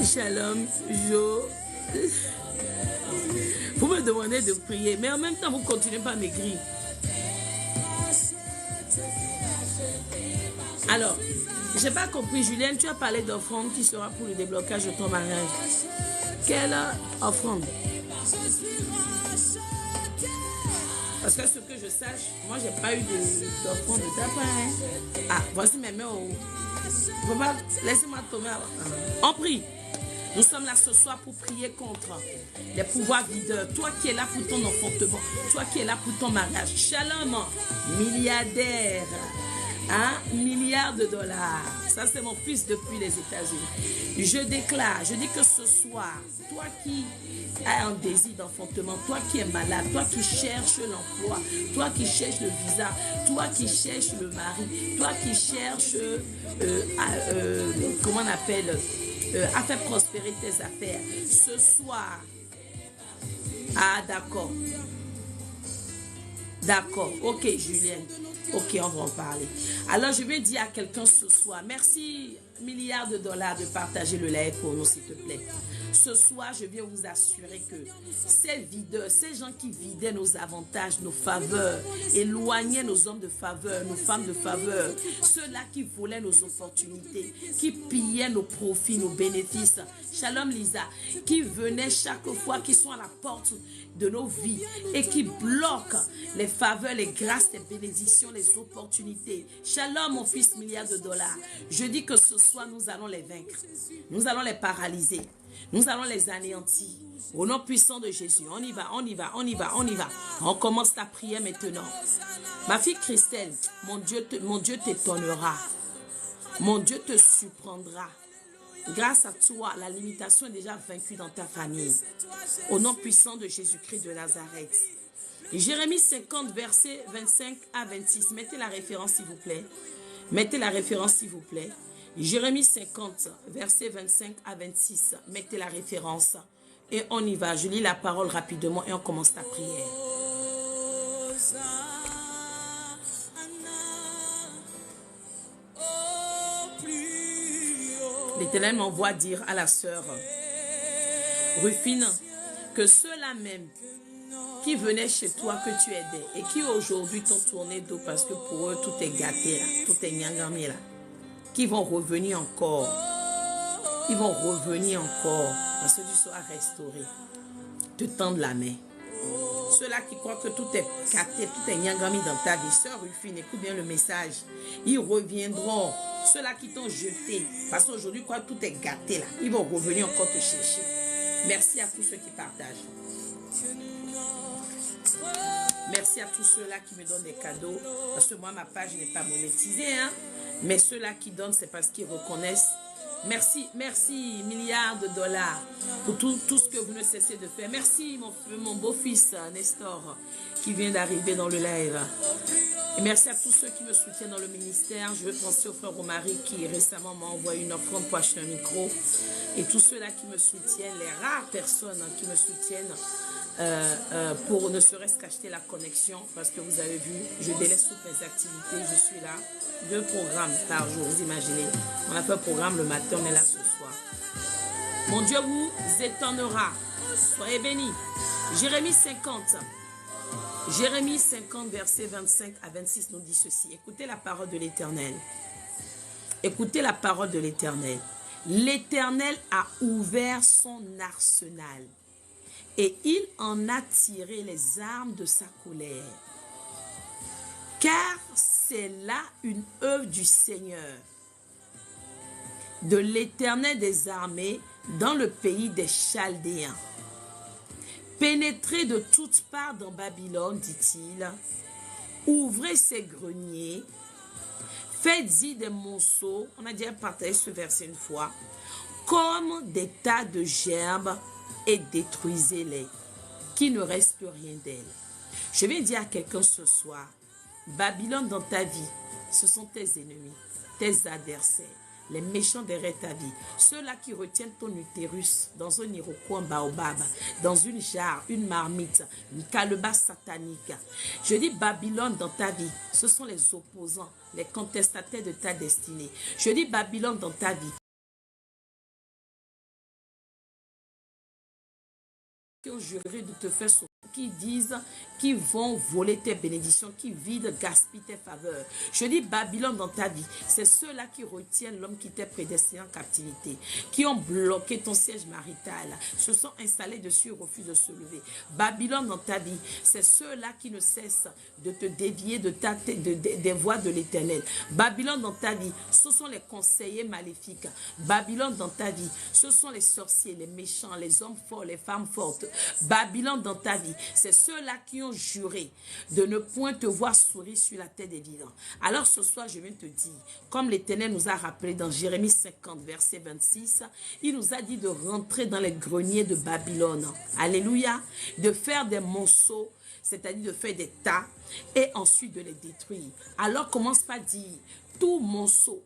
Shalom. Jo. Vous me demandez de prier, mais en même temps, vous continuez pas à m'écrire. Alors, j'ai pas compris, Julienne, tu as parlé d'offrande qui sera pour le déblocage de ton mariage. Quelle offrande? Parce que ce que je sache, moi, j'ai pas eu d'offrande de ta part. Hein. Ah, voici mes mains. Laissez-moi tomber. On prie. Nous sommes là ce soir pour prier contre les pouvoirs videurs. Toi qui es là pour ton enfantement. Toi qui es là pour ton mariage. Shalom, milliardaire. 1 milliard de dollars. Ça, c'est mon fils depuis les États-Unis. Je déclare, je dis que ce soir, toi qui as un désir d'enfantement, toi qui es malade, toi qui cherches l'emploi, toi qui cherches le visa, toi qui cherches le mari, toi qui cherches, comment on appelle, à faire prospérer tes affaires. Ce soir, ah d'accord. D'accord, ok Julienne, ok on va en parler. Alors je vais dire à quelqu'un ce soir, merci milliards de dollars de partager le live pour nous s'il te plaît. Ce soir je viens vous assurer que ces videurs, ces gens qui vidaient nos avantages, nos faveurs, éloignaient nos hommes de faveur, nos femmes de faveur, ceux-là qui volaient nos opportunités, qui pillaient nos profits, nos bénéfices, Shalom Lisa, qui venaient chaque fois, qui sont à la porte de nos vies et qui bloquent les faveurs, les grâces, les bénédictions, les opportunités. Shalom mon fils milliards de dollars. Je dis que ce soir nous allons les vaincre. Nous allons les paralyser. Nous allons les anéantir. Au nom puissant de Jésus. On y va, on y va, on y va, on y va. On commence ta prière maintenant. Ma fille Christelle, mon Dieu t'étonnera. Mon Dieu te surprendra. Grâce à toi, la limitation est déjà vaincue dans ta famille. Au nom puissant de Jésus-Christ de Nazareth. Jérémie 50, versets 25 à 26. Mettez la référence s'il vous plaît. Mettez la référence s'il vous plaît. Jérémie 50, versets 25 à 26. Mettez la référence. Et on y va. Je lis la parole rapidement et on commence ta prière. L'Éternel m'envoie dire à la sœur Rufine que ceux-là même qui venaient chez toi que tu aidais et qui aujourd'hui t'ont tourné dos parce que pour eux tout est gâté là, tout est nyangami là, qui vont revenir encore. Ils vont revenir encore parce que tu seras restauré. Te tendre la main. Ceux-là qui croient que tout est gâté, tout est nyangami dans ta vie, sœur Rufine, écoute bien le message. Ils reviendront. Ceux-là qui t'ont jeté, parce qu'aujourd'hui, quoi, tout est gâté là. Ils vont revenir encore te chercher. Merci à tous ceux qui partagent. Merci à tous ceux-là qui me donnent des cadeaux. Parce que moi, ma page n'est pas monétisée. Hein? Mais ceux-là qui donnent, c'est parce qu'ils reconnaissent. Merci, merci, milliards de dollars pour tout ce que vous ne cessez de faire. Merci, mon beau-fils Nestor, qui vient d'arriver dans le live. Et merci à tous ceux qui me soutiennent dans le ministère. Je veux penser au frère Romaric qui récemment m'a envoyé une offrande pour acheter un micro. Et tous ceux-là qui me soutiennent, les rares personnes qui me soutiennent pour ne serait-ce qu'acheter la connexion. Parce que vous avez vu, je délaisse toutes mes activités. Je suis là. 2 programmes par jour, vous imaginez. On a fait un programme le matin, on est là ce soir. Mon Dieu vous étonnera. Soyez bénis. Jérémie 50. Jérémie 50, versets 25 à 26 nous dit ceci. Écoutez la parole de l'Éternel. Écoutez la parole de l'Éternel. L'Éternel a ouvert son arsenal et il en a tiré les armes de sa colère. Car c'est là une œuvre du Seigneur, de l'Éternel des armées, dans le pays des Chaldéens. Pénétrez de toutes parts dans Babylone, dit-il. Ouvrez ses greniers. Faites-y des monceaux. On a déjà partagé ce verset une fois. Comme des tas de gerbes et détruisez-les. Qu'il ne reste plus rien d'elles. Je vais dire à quelqu'un ce soir. Babylone dans ta vie, ce sont tes ennemis, tes adversaires, les méchants derrière ta vie, ceux-là qui retiennent ton utérus dans un iroquois, un baobab, dans une jarre, une marmite, une calebasse satanique. Je dis Babylone dans ta vie, ce sont les opposants, les contestataires de ta destinée. Je dis Babylone dans ta vie, qui ont juré de te faire souffrir, qui disent, qui vont voler tes bénédictions, qui vident, gaspillent tes faveurs. Je dis Babylone dans ta vie, c'est ceux-là qui retiennent l'homme qui t'est prédestiné en captivité, qui ont bloqué ton siège marital, se sont installés dessus et refusent de se lever. Babylone dans ta vie, c'est ceux-là qui ne cessent de te dévier des voies de l'Éternel. Babylone dans ta vie, ce sont les conseillers maléfiques. Babylone dans ta vie, ce sont les sorciers, les méchants, les hommes forts, les femmes fortes. Babylone dans ta vie, c'est ceux-là qui ont juré de ne point te voir sourire sur la tête des vivants. Alors ce soir, je viens te dire, comme l'Éternel nous a rappelé dans Jérémie 50, verset 26, il nous a dit de rentrer dans les greniers de Babylone. Alléluia. De faire des monceaux, c'est-à-dire de faire des tas, et ensuite de les détruire. Alors commence par dire, tout monceau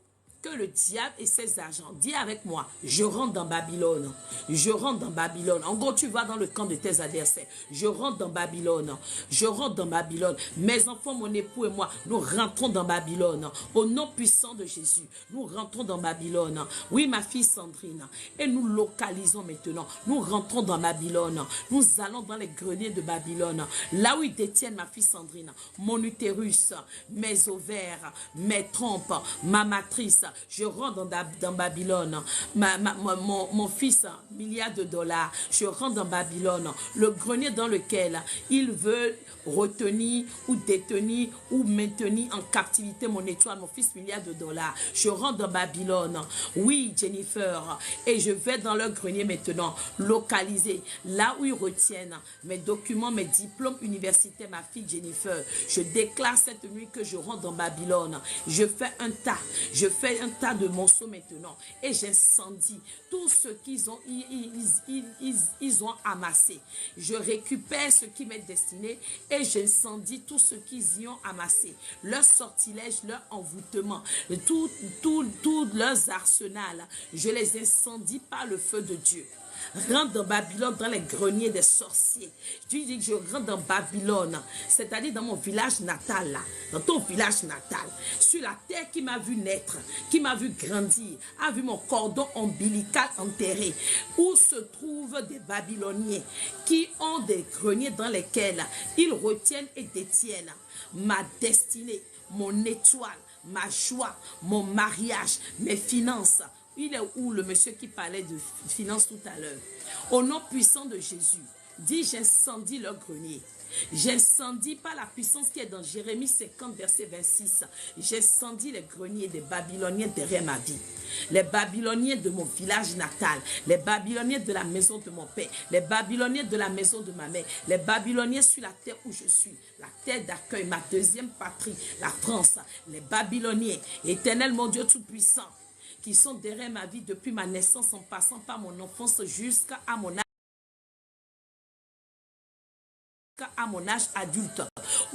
que le diable et ses agents, dis avec moi, je rentre dans Babylone. Je rentre dans Babylone. En gros, tu vas dans le camp de tes adversaires. Je rentre dans Babylone. Je rentre dans Babylone. Mes enfants, mon époux et moi, nous rentrons dans Babylone. Au nom puissant de Jésus, nous rentrons dans Babylone. Oui, ma fille Sandrine. Et nous localisons maintenant. Nous rentrons dans Babylone. Nous allons dans les greniers de Babylone. Là où ils détiennent ma fille Sandrine, mon utérus, mes ovaires, mes trompes, ma matrice. Je rentre dans Babylone. Mon fils, milliards de dollars. Je rentre dans Babylone. Le grenier dans lequel il veut retenir ou détenir ou maintenir en captivité mon étoile, mon fils, milliards de dollars. Je rentre dans Babylone. Oui, Jennifer. Et je vais dans leur grenier maintenant, localiser là où ils retiennent mes documents, mes diplômes universitaires, ma fille Jennifer. Je déclare cette nuit que je rentre dans Babylone. Je fais un tas. Je fais un tas de morceaux maintenant. Et j'incendie tout ce qu'ils ont, ils ont amassé. Je récupère ce qui m'est destiné et j'incendie tout ce qu'ils y ont amassé. Leur sortilège, leur envoûtement, tout leurs arsenals. Je les incendie par le feu de Dieu. Rentre dans Babylone, dans les greniers des sorciers. Tu dis que je rentre dans Babylone, c'est-à-dire dans mon village natal, là, dans ton village natal, sur la terre qui m'a vu naître, qui m'a vu grandir, a vu mon cordon ombilical enterré, où se trouvent des Babyloniens qui ont des greniers dans lesquels ils retiennent et détiennent ma destinée, mon étoile, ma joie, mon mariage, mes finances. Il est où le monsieur qui parlait de finances tout à l'heure? Au nom puissant de Jésus, dis j'incendie leur grenier. J'incendie par la puissance qui est dans Jérémie 50, verset 26. J'incendie les greniers des Babyloniens derrière ma vie. Les Babyloniens de mon village natal. Les Babyloniens de la maison de mon père. Les Babyloniens de la maison de ma mère. Les Babyloniens sur la terre où je suis. La terre d'accueil, ma deuxième patrie, la France. Les Babyloniens, Éternel mon Dieu tout-puissant, qui sont derrière ma vie depuis ma naissance en passant par mon enfance jusqu'à mon âge adulte.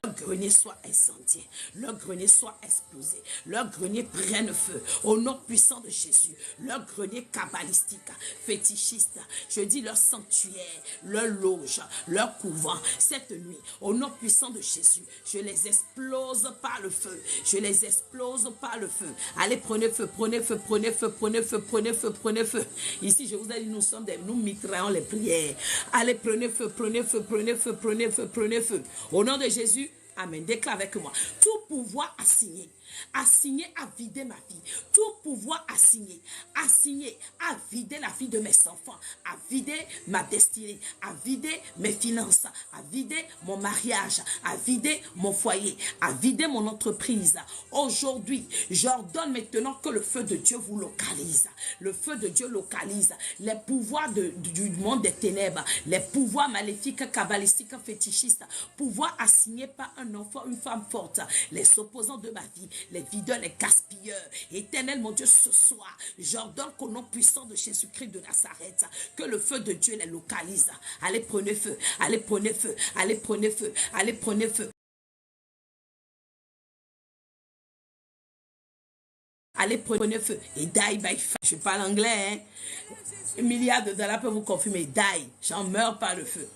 Leur grenier soit incendié, leur grenier soit explosé, leur grenier prenne feu au nom puissant de Jésus, leur grenier kabbalistique, fétichiste, je dis leur sanctuaire, leur loge, leur couvent, cette nuit, au nom puissant de Jésus, je les explose par le feu, je les explose par le feu. Allez, prenez feu, prenez feu, prenez feu, prenez feu, prenez feu, prenez feu. Ici, je vous ai dit, nous mitraillons les prières. Allez, prenez feu, prenez feu, prenez feu, prenez feu, prenez feu. Au nom de Jésus, amen. Déclare avec moi. Tout pouvoir assigné à vider ma vie. Tout pouvoir assigné à vider la vie de mes enfants, à vider ma destinée, à vider mes finances, à vider mon mariage, à vider mon foyer, à vider mon entreprise. Aujourd'hui, j'ordonne maintenant que le feu de Dieu vous localise. Le feu de Dieu localise les pouvoirs du monde des ténèbres, les pouvoirs maléfiques, kabbalistiques, fétichistes, pouvoirs assignés par un enfant, une femme forte, les opposants de ma vie, les videurs, les gaspilleurs. Éternel mon Dieu, ce soir, j'ordonne qu'au nom puissant de Jésus-Christ de Nazareth, que le feu de Dieu les localise. Allez, prenez feu, allez, prenez feu, allez, prenez feu, allez, prenez feu. Allez, prenez feu. Et die by fire. Je parle anglais, hein. Milliards de dollars peuvent vous confirmer. Die. J'en meurs par le feu.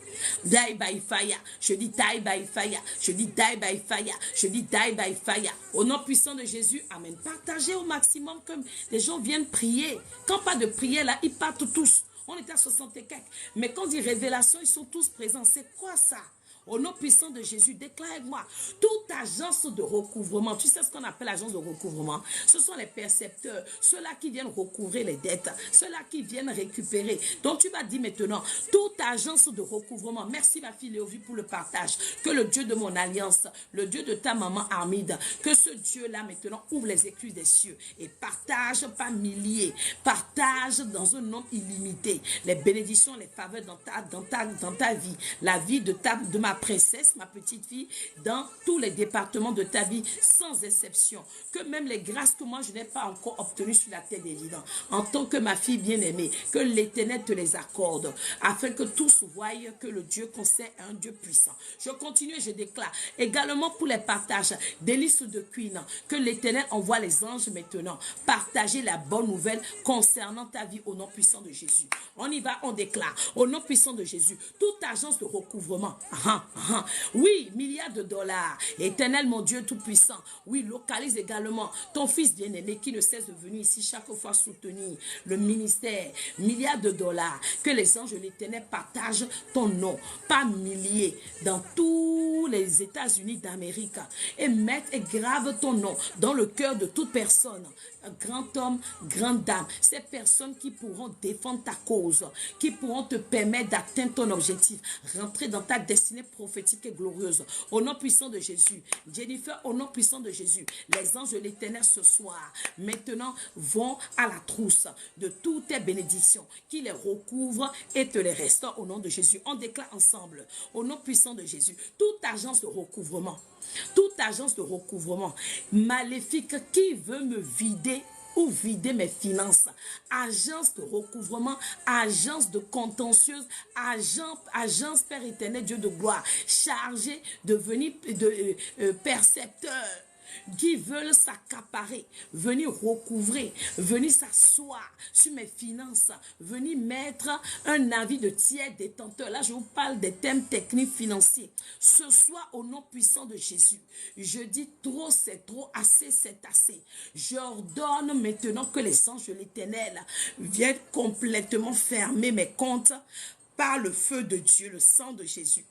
Die by fire. Je dis die by fire. Je dis die by fire. Je dis die by fire. Au nom puissant de Jésus, amen. Partagez au maximum que les gens viennent prier. Quand pas de prière, là, ils partent tous. On était à 60 et quelques. Mais quand on dit révélation, ils sont tous présents. C'est quoi ça? Au nom puissant de Jésus, déclare-moi, toute agence de recouvrement, tu sais ce qu'on appelle agence de recouvrement, ce sont les percepteurs, ceux-là qui viennent recouvrer les dettes, ceux-là qui viennent récupérer. Donc tu vas dire maintenant, toute agence de recouvrement, merci ma fille Léovie pour le partage, que le Dieu de mon alliance, le Dieu de ta maman Armide, que ce Dieu-là maintenant ouvre les écluses des cieux et partage par milliers, partage dans un nombre illimité, les bénédictions, les faveurs dans ta vie, la vie de ma princesse, ma petite fille, dans tous les départements de ta vie, sans exception. Que même les grâces que moi, je n'ai pas encore obtenues sur la terre des vivants, en tant que ma fille bien-aimée, que l'Éternel te les accorde, afin que tous voient que le Dieu qu'on sait est un Dieu puissant. Je continue et je déclare également pour les partages des listes de Queen, que l'Éternel envoie les anges maintenant partager la bonne nouvelle concernant ta vie au nom puissant de Jésus. On y va, on déclare au nom puissant de Jésus, toute agence de recouvrement, oui, milliards de dollars, Éternel mon Dieu tout-puissant, oui, localise également ton fils bien-aimé qui ne cesse de venir ici chaque fois soutenir le ministère, milliards de dollars, que les anges de l'Éternel partagent ton nom par milliers dans tous les États-Unis d'Amérique et mettent et gravent ton nom dans le cœur de toute personne, grand homme, grande dame, ces personnes qui pourront défendre ta cause, qui pourront te permettre d'atteindre ton objectif, rentrer dans ta destinée prophétique et glorieuse. Au nom puissant de Jésus, Jennifer, au nom puissant de Jésus, les anges de l'Éternel ce soir, maintenant, vont à la trousse de toutes tes bénédictions, qui les recouvrent et te les restaurent au nom de Jésus. On déclare ensemble, au nom puissant de Jésus, toute agence de recouvrement, maléfique qui veut me vider ou vider mes finances, agence de recouvrement, agence de contentieuse, agence Père éternel, Dieu de gloire, chargé de venir percepteur, qui veulent s'accaparer, venir recouvrer, venir s'asseoir sur mes finances, venir mettre un avis de tiers détenteur. Là, je vous parle des thèmes techniques financiers. Ce soir, au nom puissant de Jésus, je dis trop, c'est trop, assez, c'est assez. J'ordonne maintenant que les anges de l'Éternel viennent complètement fermer mes comptes par le feu de Dieu, le sang de Jésus.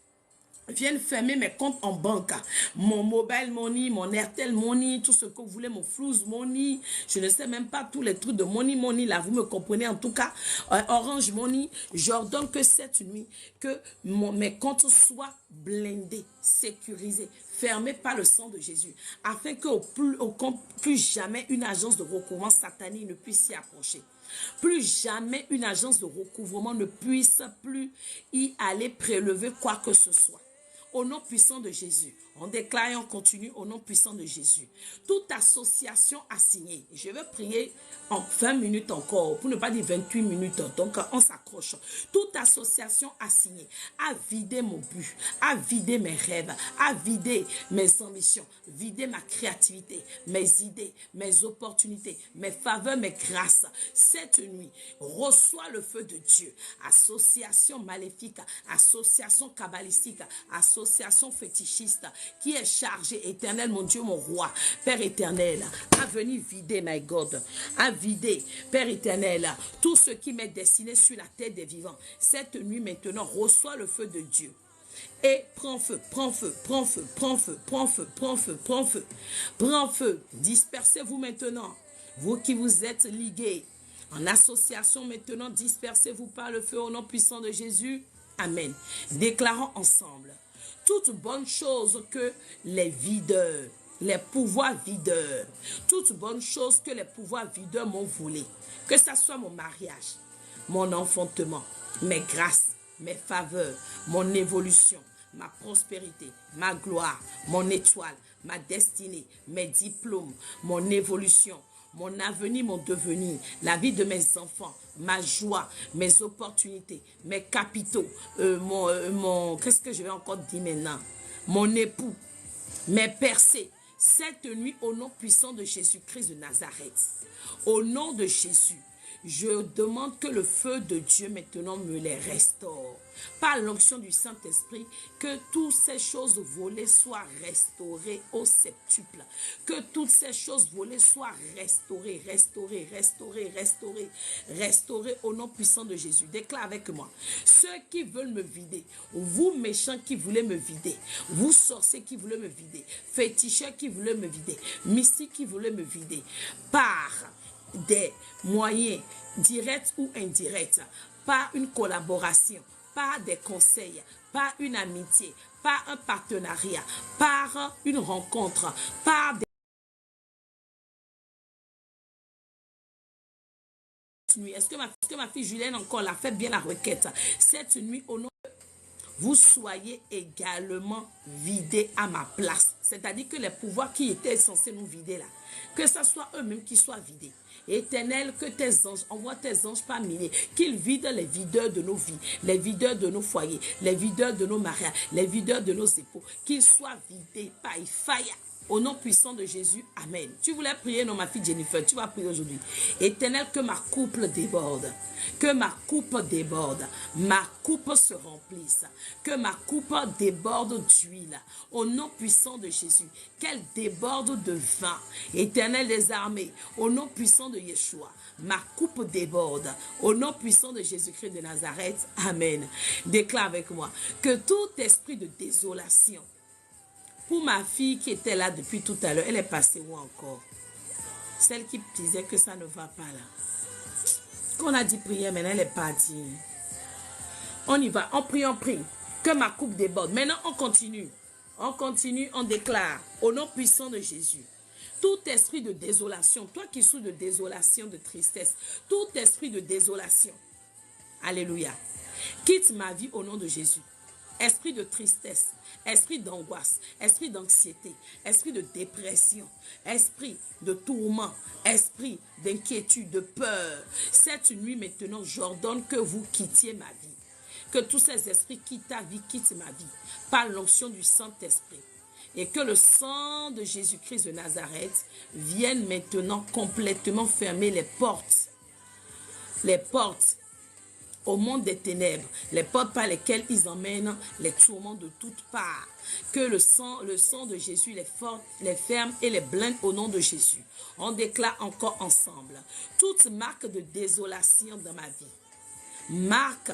Viennent fermer mes comptes en banque, mon mobile money, mon Airtel money, tout ce que vous voulez, mon Fluence money, je ne sais même pas tous les trucs de money là, vous me comprenez en tout cas, Orange money. J'ordonne que cette nuit, que mes comptes soient blindés, sécurisés, fermés par le sang de Jésus, afin que plus jamais une agence de recouvrement satanique ne puisse s'y approcher. Plus jamais une agence de recouvrement ne puisse plus y aller prélever quoi que ce soit. Au nom puissant de Jésus, on déclare et on continue au nom puissant de Jésus. Toute association assignée, je vais prier en 20 minutes encore, pour ne pas dire 28 minutes, donc on s'accroche. Toute association assignée à vider mon but, à vider mes rêves, à vider mes ambitions, vider ma créativité, mes idées, mes opportunités, mes faveurs, mes grâces. Cette nuit, reçois le feu de Dieu. Association maléfique, association kabbalistique, association fétichiste, qui est chargée, éternel, mon Dieu, mon roi, Père éternel, à venir vider, my God, à vider, Père éternel, tout ce qui m'est destiné sur la terre des vivants. Cette nuit maintenant, reçois le feu de Dieu. Et prends feu, prends feu, prends feu, prends feu, prends feu, prends feu, prends feu, prends feu. Dispersez-vous maintenant, vous qui vous êtes ligués en association maintenant, dispersez-vous par le feu au nom puissant de Jésus. Amen. Déclarons ensemble toute bonne chose que les videurs, les pouvoirs videurs, toute bonne chose que les pouvoirs videurs m'ont volé, que ce soit mon mariage, mon enfantement, mes grâces, mes faveurs, mon évolution, ma prospérité, ma gloire, mon étoile, ma destinée, mes diplômes, mon évolution, mon avenir, mon devenir, la vie de mes enfants, ma joie, mes opportunités, mes capitaux, qu'est-ce que je vais encore dire maintenant? Mon époux, mes percées. Cette nuit, au nom puissant de Jésus-Christ de Nazareth, au nom de Jésus, je demande que le feu de Dieu maintenant me les restaure. Par l'onction du Saint-Esprit, que toutes ces choses volées soient restaurées au septuple. Que toutes ces choses volées soient restaurées, restaurées, restaurées, restaurées, restaurées au nom puissant de Jésus. Déclare avec moi. Ceux qui veulent me vider, vous méchants qui voulez me vider, vous sorciers qui voulez me vider, féticheurs qui voulez me vider, mystiques qui voulez me vider, par des moyens directs ou indirects, par une collaboration, par des conseils, par une amitié, par un partenariat, par une rencontre, par des... Est-ce que ma fille Julienne encore l'a fait bien la requête? Cette nuit, au nom vous soyez également vidés à ma place. C'est-à-dire que les pouvoirs qui étaient censés nous vider là, que ce soit eux-mêmes qui soient vidés. Éternel, que tes anges, envoie tes anges par milliers, qu'ils vident les videurs de nos vies, les videurs de nos foyers, les videurs de nos mariages, les videurs de nos époux, qu'ils soient vidés par fire. Au nom puissant de Jésus, Amen. Tu voulais prier, non, ma fille Jennifer, tu vas prier aujourd'hui. Éternel, que ma coupe déborde, que ma coupe déborde, ma coupe se remplisse, que ma coupe déborde d'huile. Au nom puissant de Jésus, qu'elle déborde de vin. Éternel des armées, au nom puissant de Yeshua, ma coupe déborde. Au nom puissant de Jésus-Christ de Nazareth, Amen. Déclare avec moi que tout esprit de désolation, pour ma fille qui était là depuis tout à l'heure, elle est passée où encore? Celle qui disait que ça ne va pas là. Qu'on a dit prière, maintenant elle est partie. On y va, on prie. Que ma coupe déborde. Maintenant on continue. On continue, on déclare. Au nom puissant de Jésus. Tout esprit de désolation, toi qui souffres de désolation, de tristesse, tout esprit de désolation, alléluia, quitte ma vie au nom de Jésus. Esprit de tristesse, esprit d'angoisse, esprit d'anxiété, esprit de dépression, esprit de tourment, esprit d'inquiétude, de peur. Cette nuit maintenant, j'ordonne que vous quittiez ma vie. Que tous ces esprits quittent ta vie, quittent ma vie, par l'onction du Saint-Esprit. Et que le sang de Jésus-Christ de Nazareth vienne maintenant complètement fermer les portes au monde des ténèbres, les portes par lesquelles ils emmènent les tourments de toutes parts. Que le sang de Jésus les ferme et les blinde au nom de Jésus. On déclare encore ensemble. Toute marque de désolation dans ma vie, marque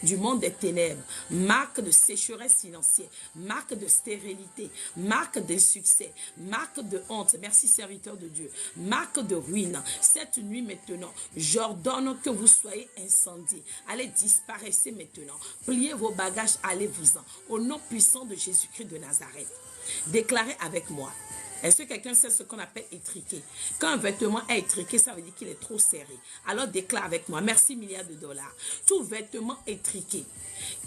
du monde des ténèbres, marque de sécheresse financière, marque de stérilité, marque de succès, marque de honte, merci serviteur de Dieu, marque de ruine. Cette nuit maintenant, j'ordonne que vous soyez incendiés. Allez, disparaissez maintenant. Pliez vos bagages, allez-vous-en. Au nom puissant de Jésus-Christ de Nazareth. Déclarez avec moi. Est-ce que quelqu'un sait ce qu'on appelle étriqué? Quand un vêtement est étriqué, ça veut dire qu'il est trop serré. Alors déclare avec moi. Merci milliards de dollars. Tout vêtement étriqué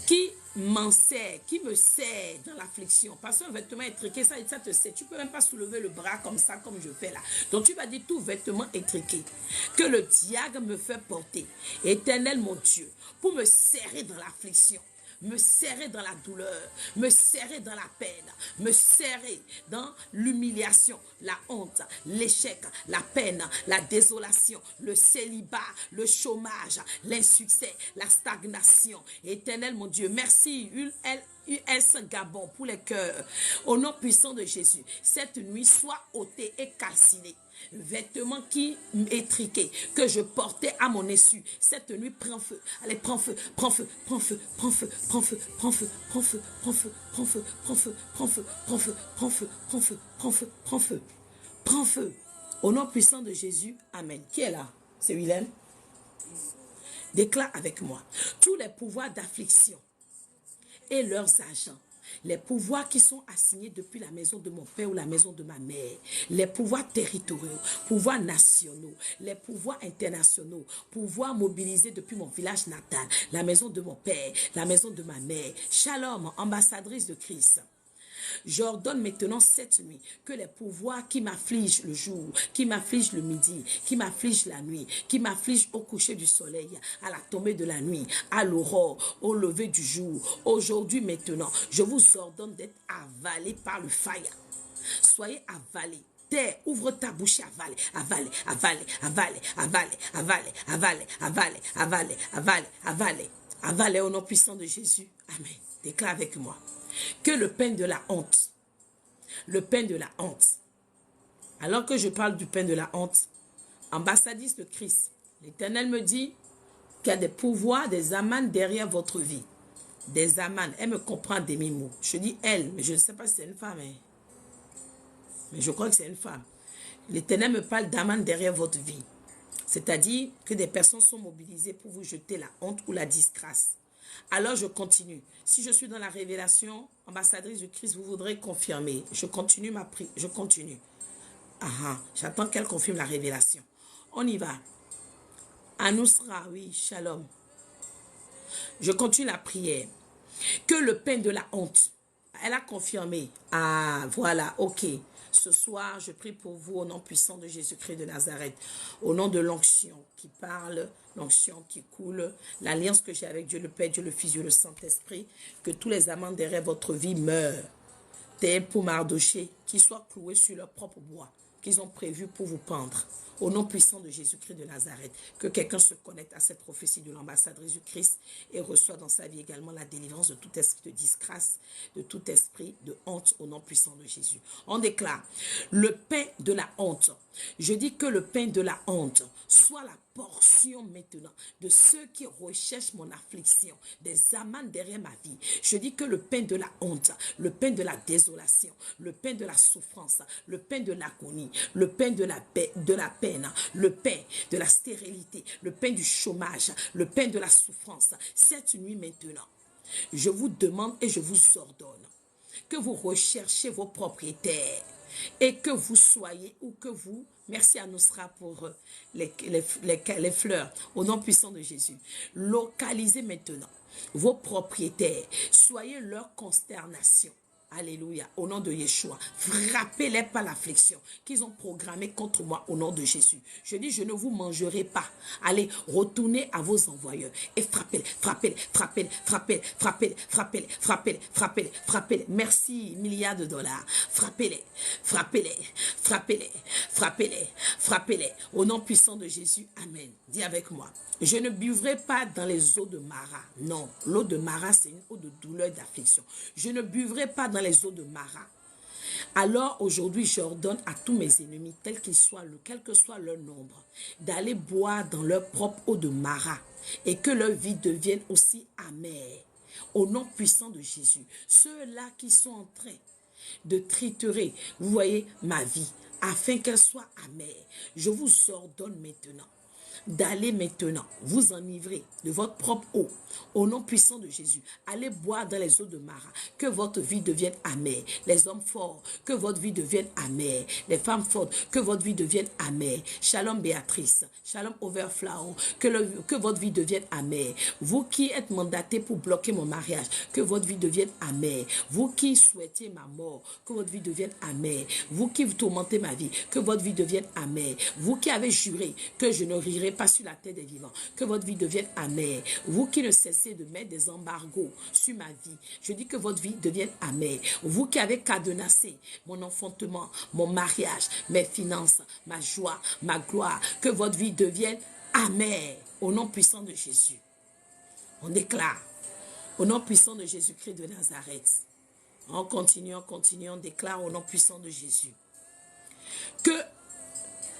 qui m'enserre, qui me serre dans l'affliction. Parce qu'un vêtement étriqué, ça te serre. Tu ne peux même pas soulever le bras comme ça, comme je fais là. Donc tu vas dire tout vêtement étriqué que le diable me fait porter. Éternel mon Dieu, pour me serrer dans l'affliction, me serrer dans la douleur, me serrer dans la peine, me serrer dans l'humiliation, la honte, l'échec, la peine, la désolation, le célibat, le chômage, l'insuccès, la stagnation. Éternel mon Dieu, merci US Gabon pour les cœurs. Au nom puissant de Jésus, cette nuit soit ôtée et calcinée. Vêtements qui étriqués que je portais à mon insu, cette nuit prend feu. Allez, prends feu, prends feu, prends feu, prends feu, prends feu, prends feu, prends feu, prends feu, prends feu, prends feu, prends feu, prends feu, prends feu, prends feu, prends feu, prends feu, prends feu. Au nom puissant de Jésus, Amen. Qui est là? C'est Willem. Déclare avec moi. Tous les pouvoirs d'affliction et leurs agents, les pouvoirs qui sont assignés depuis la maison de mon père ou la maison de ma mère, les pouvoirs territoriaux, pouvoirs nationaux, les pouvoirs internationaux, pouvoirs mobilisés depuis mon village natal, la maison de mon père, la maison de ma mère. Shalom, ambassadrice de Christ. J'ordonne maintenant cette nuit que les pouvoirs qui m'affligent le jour, qui m'affligent le midi, qui m'affligent la nuit, qui m'affligent au coucher du soleil, à la tombée de la nuit, à l'aurore, au lever du jour, aujourd'hui maintenant, je vous ordonne d'être avalés par le fire. Soyez avalés. Terre, ouvre ta bouche, avale, avale, avale, avale, avale, avale, avale, avale, avale, avale, avale, avale au nom puissant de Jésus. Amen. Déclare avec moi. Que le pain de la honte, alors que je parle du pain de la honte, ambassadrice de Christ, l'Éternel me dit qu'il y a des pouvoirs, des amanes derrière votre vie. Des amanes, elle me comprend des mots. Je dis elle, mais je ne sais pas si c'est une femme. Hein. Mais je crois que c'est une femme. L'Éternel me parle d'amanes derrière votre vie. C'est-à-dire que des personnes sont mobilisées pour vous jeter la honte ou la disgrâce. Alors je continue. Si je suis dans la révélation, ambassadrice de Christ, vous voudrez confirmer. Je continue ma prière. Je continue. J'attends qu'elle confirme la révélation. On y va. Anousra, oui, shalom. Je continue la prière. Que le pain de la honte, elle a confirmé. Ah, voilà, ok. Ce soir, je prie pour vous au nom puissant de Jésus-Christ de Nazareth, au nom de l'onction qui parle, l'onction qui coule, l'alliance que j'ai avec Dieu le Père, Dieu le Fils, Dieu le Saint-Esprit, que tous les amants derrière votre vie meurent, tels pour Mardoché, qui soient cloués sur leur propre bois, qu'ils ont prévu pour vous pendre. Au nom puissant de Jésus-Christ de Nazareth, que quelqu'un se connecte à cette prophétie de l'ambassadrice du Christ et reçoit dans sa vie également la délivrance de tout esprit de disgrâce, de tout esprit de honte au nom puissant de Jésus. On déclare le pain de la honte. Je dis que le pain de la honte soit la portion maintenant de ceux qui recherchent mon affliction, des amants derrière ma vie. Je dis que le pain de la honte, le pain de la désolation, le pain de la souffrance, le pain de l'agonie, le pain de la peine, le pain de la stérilité, le pain du chômage, le pain de la souffrance. Cette nuit maintenant, je vous demande et je vous ordonne que vous recherchez vos propriétaires et que vous soyez ou que vous, merci à Nusra pour les fleurs, au nom puissant de Jésus, localisez maintenant vos propriétaires, soyez leur consternation. Alléluia, au nom de Yeshua. Frappez-les par l'affliction qu'ils ont programmée contre moi au nom de Jésus. Je dis, je ne vous mangerai pas. Allez, retournez à vos envoyeurs et frappez-les, frappez-les, frappez-les, frappez-les, frappez-les, frappez-les, frappez-les, frappez-les, frappez-les. Merci, milliards de dollars. Frappez-les, frappez-les, frappez-les, frappez-les, frappez-les. Au nom puissant de Jésus, Amen. Dis avec moi. Je ne buvrai pas dans les eaux de Mara. Non, l'eau de Mara, c'est une eau de douleur et d'affliction. Je ne buvrai pas dans les eaux de Mara. Alors aujourd'hui, j'ordonne à tous mes ennemis, tels qu'ils soient, quel que soit leur nombre, d'aller boire dans leur propre eau de Mara et que leur vie devienne aussi amère. Au nom puissant de Jésus, ceux-là qui sont en train de triturer, vous voyez, ma vie, afin qu'elle soit amère, je vous ordonne maintenant d'aller maintenant vous enivrer de votre propre eau au nom puissant de Jésus. Allez boire dans les eaux de Mara, que votre vie devienne amère. Les hommes forts, que votre vie devienne amère. Les femmes fortes, que votre vie devienne amère. Shalom Béatrice, Shalom Overflow, que votre vie devienne amère. Vous qui êtes mandatés pour bloquer mon mariage, que votre vie devienne amère. Vous qui souhaitez ma mort, que votre vie devienne amère. Vous qui vous tourmentez ma vie, que votre vie devienne amère. Vous qui avez juré que je ne rirai pas sur la terre des vivants, que votre vie devienne amère. Vous qui ne cessez de mettre des embargos sur ma vie, je dis que votre vie devienne amère. Vous qui avez cadenassé mon enfantement, mon mariage, mes finances, ma joie, ma gloire, que votre vie devienne amère au nom puissant de Jésus. On déclare au nom puissant de Jésus-Christ de Nazareth. On continue, on déclare au nom puissant de Jésus que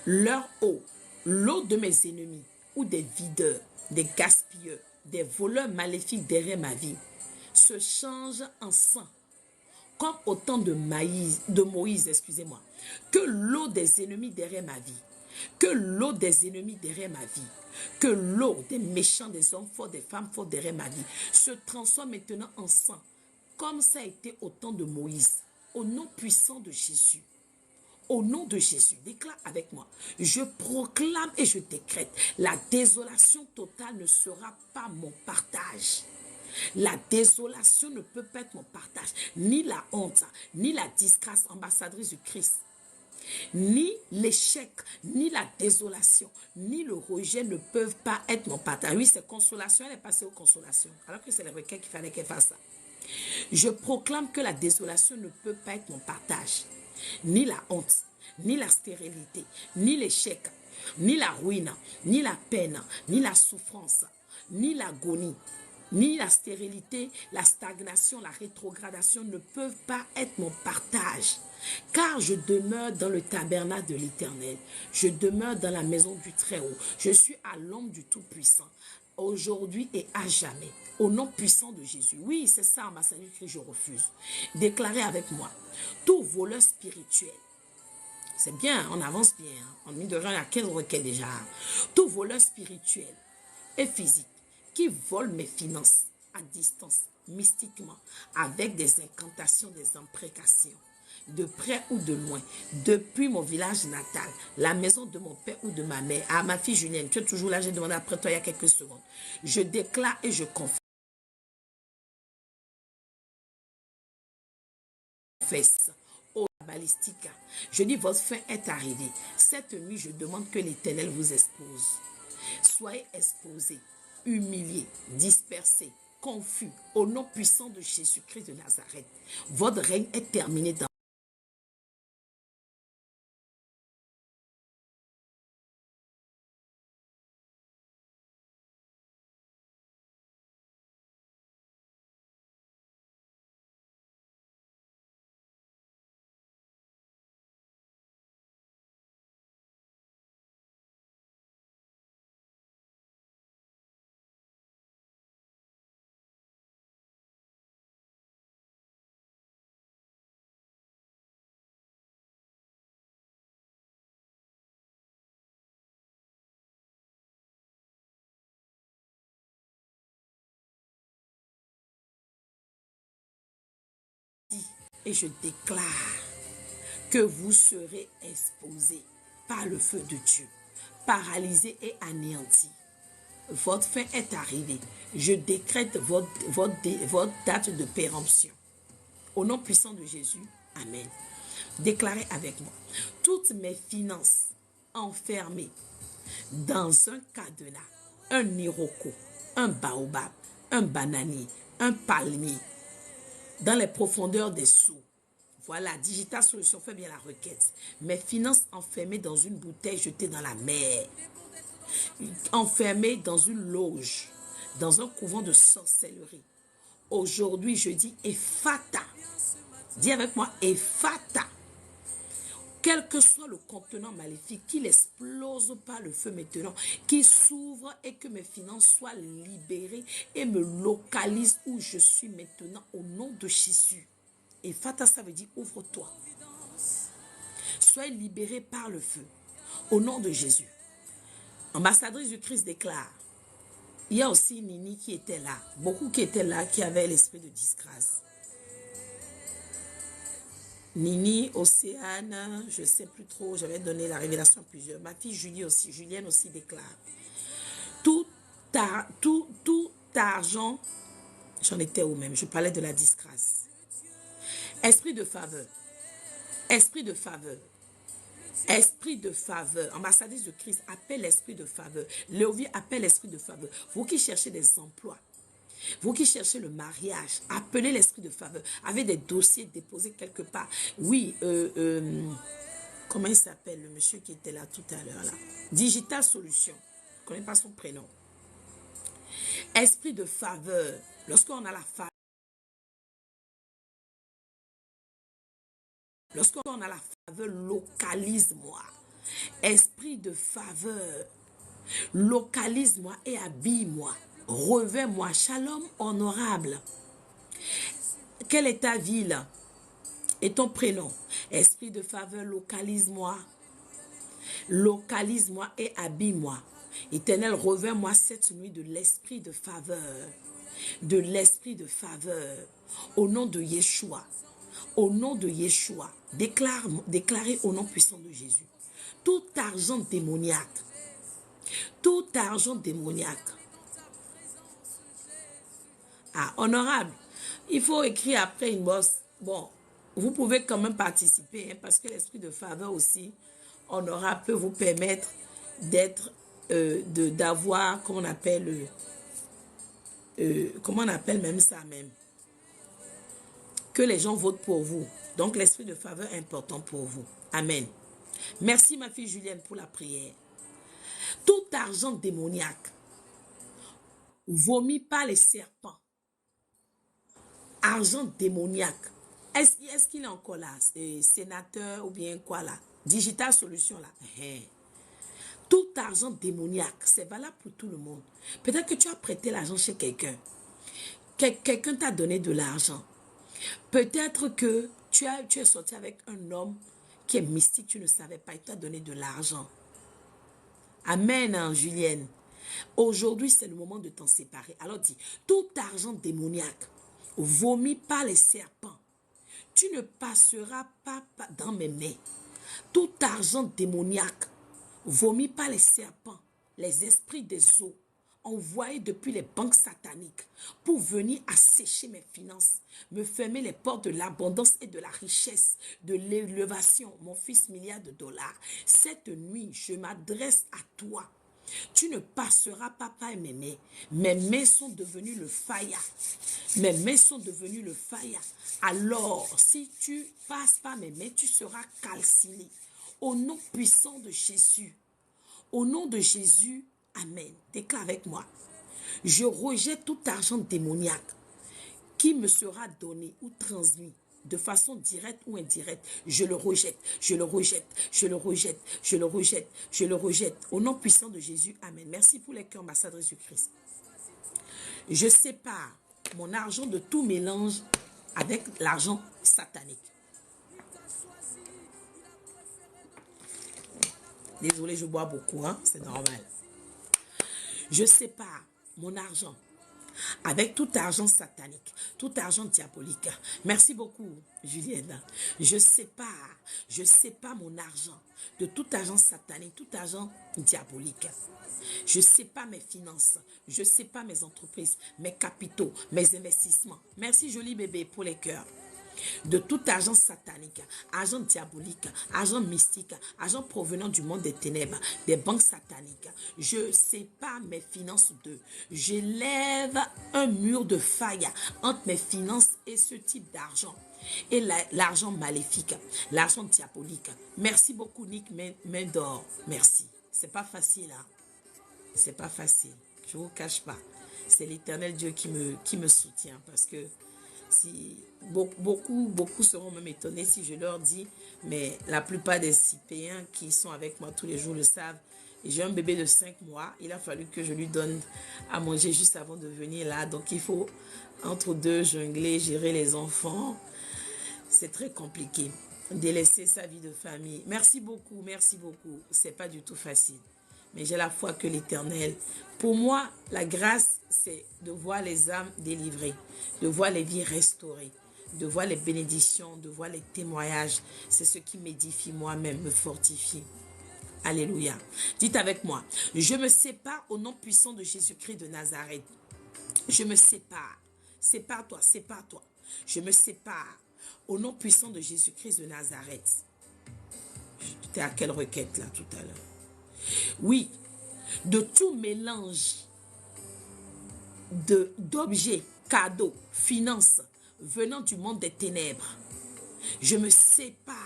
leur eau, l'eau de mes ennemis ou des videurs, des gaspilleurs, des voleurs maléfiques derrière ma vie se change en sang comme au temps de Moïse, excusez-moi, que l'eau des ennemis derrière ma vie, que l'eau des ennemis derrière ma vie, que l'eau des méchants, des hommes forts, des femmes fortes derrière ma vie se transforme maintenant en sang comme ça a été au temps de Moïse, au nom puissant de Jésus. Au nom de Jésus, déclare avec moi, je proclame et je décrète, la désolation totale ne sera pas mon partage. La désolation ne peut pas être mon partage, ni la honte, ni la disgrâce, ambassadrice du Christ, ni l'échec, ni la désolation, ni le rejet ne peuvent pas être mon partage. Oui, c'est consolation, elle est passée aux consolations, alors que c'est les requêtes qu'il fallait qu'elle fasse ça. Je proclame que la désolation ne peut pas être mon partage. Ni la honte, ni la stérilité, ni l'échec, ni la ruine, ni la peine, ni la souffrance, ni l'agonie, ni la stérilité, la stagnation, la rétrogradation ne peuvent pas être mon partage. Car je demeure dans le tabernacle de l'Éternel. Je demeure dans la maison du Très-Haut. Je suis à l'ombre du Tout-Puissant. Aujourd'hui et à jamais. Au nom puissant de Jésus. Oui, c'est ça, ambassadeur du Christ, je refuse. Déclarez avec moi. Tout voleur spirituel. C'est bien, on avance bien. On met de rien à 15 requêtes déjà. Tout voleur spirituel et physique qui vole mes finances à distance, mystiquement, avec des incantations, des imprécations, de près ou de loin, depuis mon village natal, la maison de mon père ou de ma mère. Ah, ma fille Julienne, tu es toujours là, j'ai demandé après toi il y a quelques secondes. Je déclare et je confirme fesses. Oh, la balistique. Je dis, votre fin est arrivée. Cette nuit, je demande que l'Éternel vous expose. Soyez exposés, humiliés, dispersés, confus, au nom puissant de Jésus-Christ de Nazareth. Votre règne est terminé dans et je déclare que vous serez exposés par le feu de Dieu, paralysés et anéantis. Votre fin est arrivée. Je décrète votre date de péremption. Au nom puissant de Jésus, amen. Déclarez avec moi. Toutes mes finances enfermées dans un cadenas, un iroko, un baobab, un bananier, un palmier, dans les profondeurs des seaux. Voilà, Digital Solution fait bien la requête. Mes finances enfermées dans une bouteille jetée dans la mer, enfermées dans une loge, dans un couvent de sorcellerie. Aujourd'hui, je dis Ephata. Dis avec moi, Ephata. Quel que soit le contenant maléfique, qu'il explose par le feu maintenant, qu'il s'ouvre et que mes finances soient libérées et me localisent où je suis maintenant au nom de Jésus. Et Fata, ça veut dire ouvre-toi. Soyez libérés par le feu au nom de Jésus. Ambassadrice du Christ déclare, il y a aussi Nini qui était là, beaucoup qui étaient là, qui avaient l'esprit de disgrâce. Nini, Océane, je ne sais plus trop, j'avais donné la révélation à plusieurs. Ma fille Julienne aussi déclare. Tout argent, j'en étais où même, je parlais de la disgrâce. Esprit de faveur, esprit de faveur, esprit de faveur. Ambassadrice de Christ appelle l'esprit de faveur. Léovier appelle l'esprit de faveur. Vous qui cherchez des emplois, vous qui cherchez le mariage, appelez l'esprit de faveur. Avez des dossiers déposés quelque part. Oui, comment il s'appelle le monsieur qui était là tout à l'heure là? Digital Solution. Je ne connais pas son prénom. Esprit de faveur. Lorsqu'on a la faveur. Lorsqu'on a la faveur, localise-moi. Esprit de faveur. Localise-moi et habille-moi. Revêt-moi. Shalom honorable. Quelle est ta ville et ton prénom? Esprit de faveur, localise-moi. Localise-moi et habille-moi. Éternel, revêt-moi cette nuit de l'esprit de faveur. De l'esprit de faveur. Au nom de Yeshua. Au nom de Yeshua. Déclarez au nom puissant de Jésus. Tout argent démoniaque. Tout argent démoniaque. Ah, honorable. Il faut écrire après une bosse. Bon, vous pouvez quand même participer, hein, parce que l'esprit de faveur aussi, honorable, peut vous permettre d'être, d'avoir, comment on appelle même ça même, que les gens votent pour vous. Donc l'esprit de faveur est important pour vous. Amen. Merci ma fille Julienne pour la prière. Tout argent démoniaque vomi par les serpents. Argent démoniaque. Est-ce qu'il est encore là? Sénateur ou bien quoi là? Digital Solution là. Tout argent démoniaque, c'est valable pour tout le monde. Peut-être que tu as prêté l'argent chez quelqu'un. Quelqu'un t'a donné de l'argent. Peut-être que tu es sorti avec un homme qui est mystique, tu ne savais pas, il t'a donné de l'argent. Amen, hein, Julienne. Aujourd'hui, c'est le moment de t'en séparer. Alors dis, tout argent démoniaque, vomi par les serpents, tu ne passeras pas dans mes mains. Tout argent démoniaque, vomi par les serpents, les esprits des eaux, envoyés depuis les banques sataniques pour venir assécher mes finances, me fermer les portes de l'abondance et de la richesse, de l'élévation, mon fils milliard de dollars. Cette nuit, je m'adresse à toi. Tu ne passeras pas par mes mains. Mes mains sont devenues le faya. Mes mains sont devenues le faya. Alors, si tu passes par mes mains, tu seras calciné. Au nom puissant de Jésus. Au nom de Jésus, amen. Déclare avec moi. Je rejette tout argent démoniaque qui me sera donné ou transmis de façon directe ou indirecte. Je le rejette, je le rejette, je le rejette, je le rejette, je le rejette. Au nom puissant de Jésus, amen. Merci pour les cœurs, ambassadrice du Christ. Je sépare mon argent de tout mélange avec l'argent satanique. Désolé, je bois beaucoup, hein? C'est normal. Je sépare mon argent avec tout argent satanique, tout argent diabolique. Merci beaucoup, Julienne. Je sépare mon argent de tout argent satanique, tout argent diabolique. Je sépare mes finances, je sépare mes entreprises, mes capitaux, mes investissements. Merci, joli bébé, pour les cœurs. De tout argent satanique, argent diabolique, argent mystique, argent provenant du monde des ténèbres, des banques sataniques. Je sépare mes finances d'eux. J'élève un mur de faille entre mes finances et ce type d'argent. Et l'argent maléfique, l'argent diabolique. Merci beaucoup, Nick Mendor. Merci. C'est pas facile, hein? C'est pas facile. Je vous cache pas. C'est l'Éternel Dieu qui me soutient parce que si beaucoup seront même étonnés si je leur dis, mais la plupart des Cypéens qui sont avec moi tous les jours le savent. J'ai un bébé de 5 mois. Il a fallu que je lui donne à manger juste avant de venir là. Donc il faut entre deux jongler, gérer les enfants. C'est très compliqué. Délaisser sa vie de famille. Merci beaucoup, merci beaucoup. C'est pas du tout facile. Mais j'ai la foi que l'Éternel. Pour moi, la grâce, c'est de voir les âmes délivrées, de voir les vies restaurées, de voir les bénédictions, de voir les témoignages. C'est ce qui m'édifie moi-même, me fortifie. Alléluia. Dites avec moi, je me sépare au nom puissant de Jésus-Christ de Nazareth. Je me sépare. Sépare-toi, sépare-toi. Je me sépare au nom puissant de Jésus-Christ de Nazareth. J'étais à quelle requête là tout à l'heure? Oui, de tout mélange d'objets, cadeaux, finances venant du monde des ténèbres. Je me sépare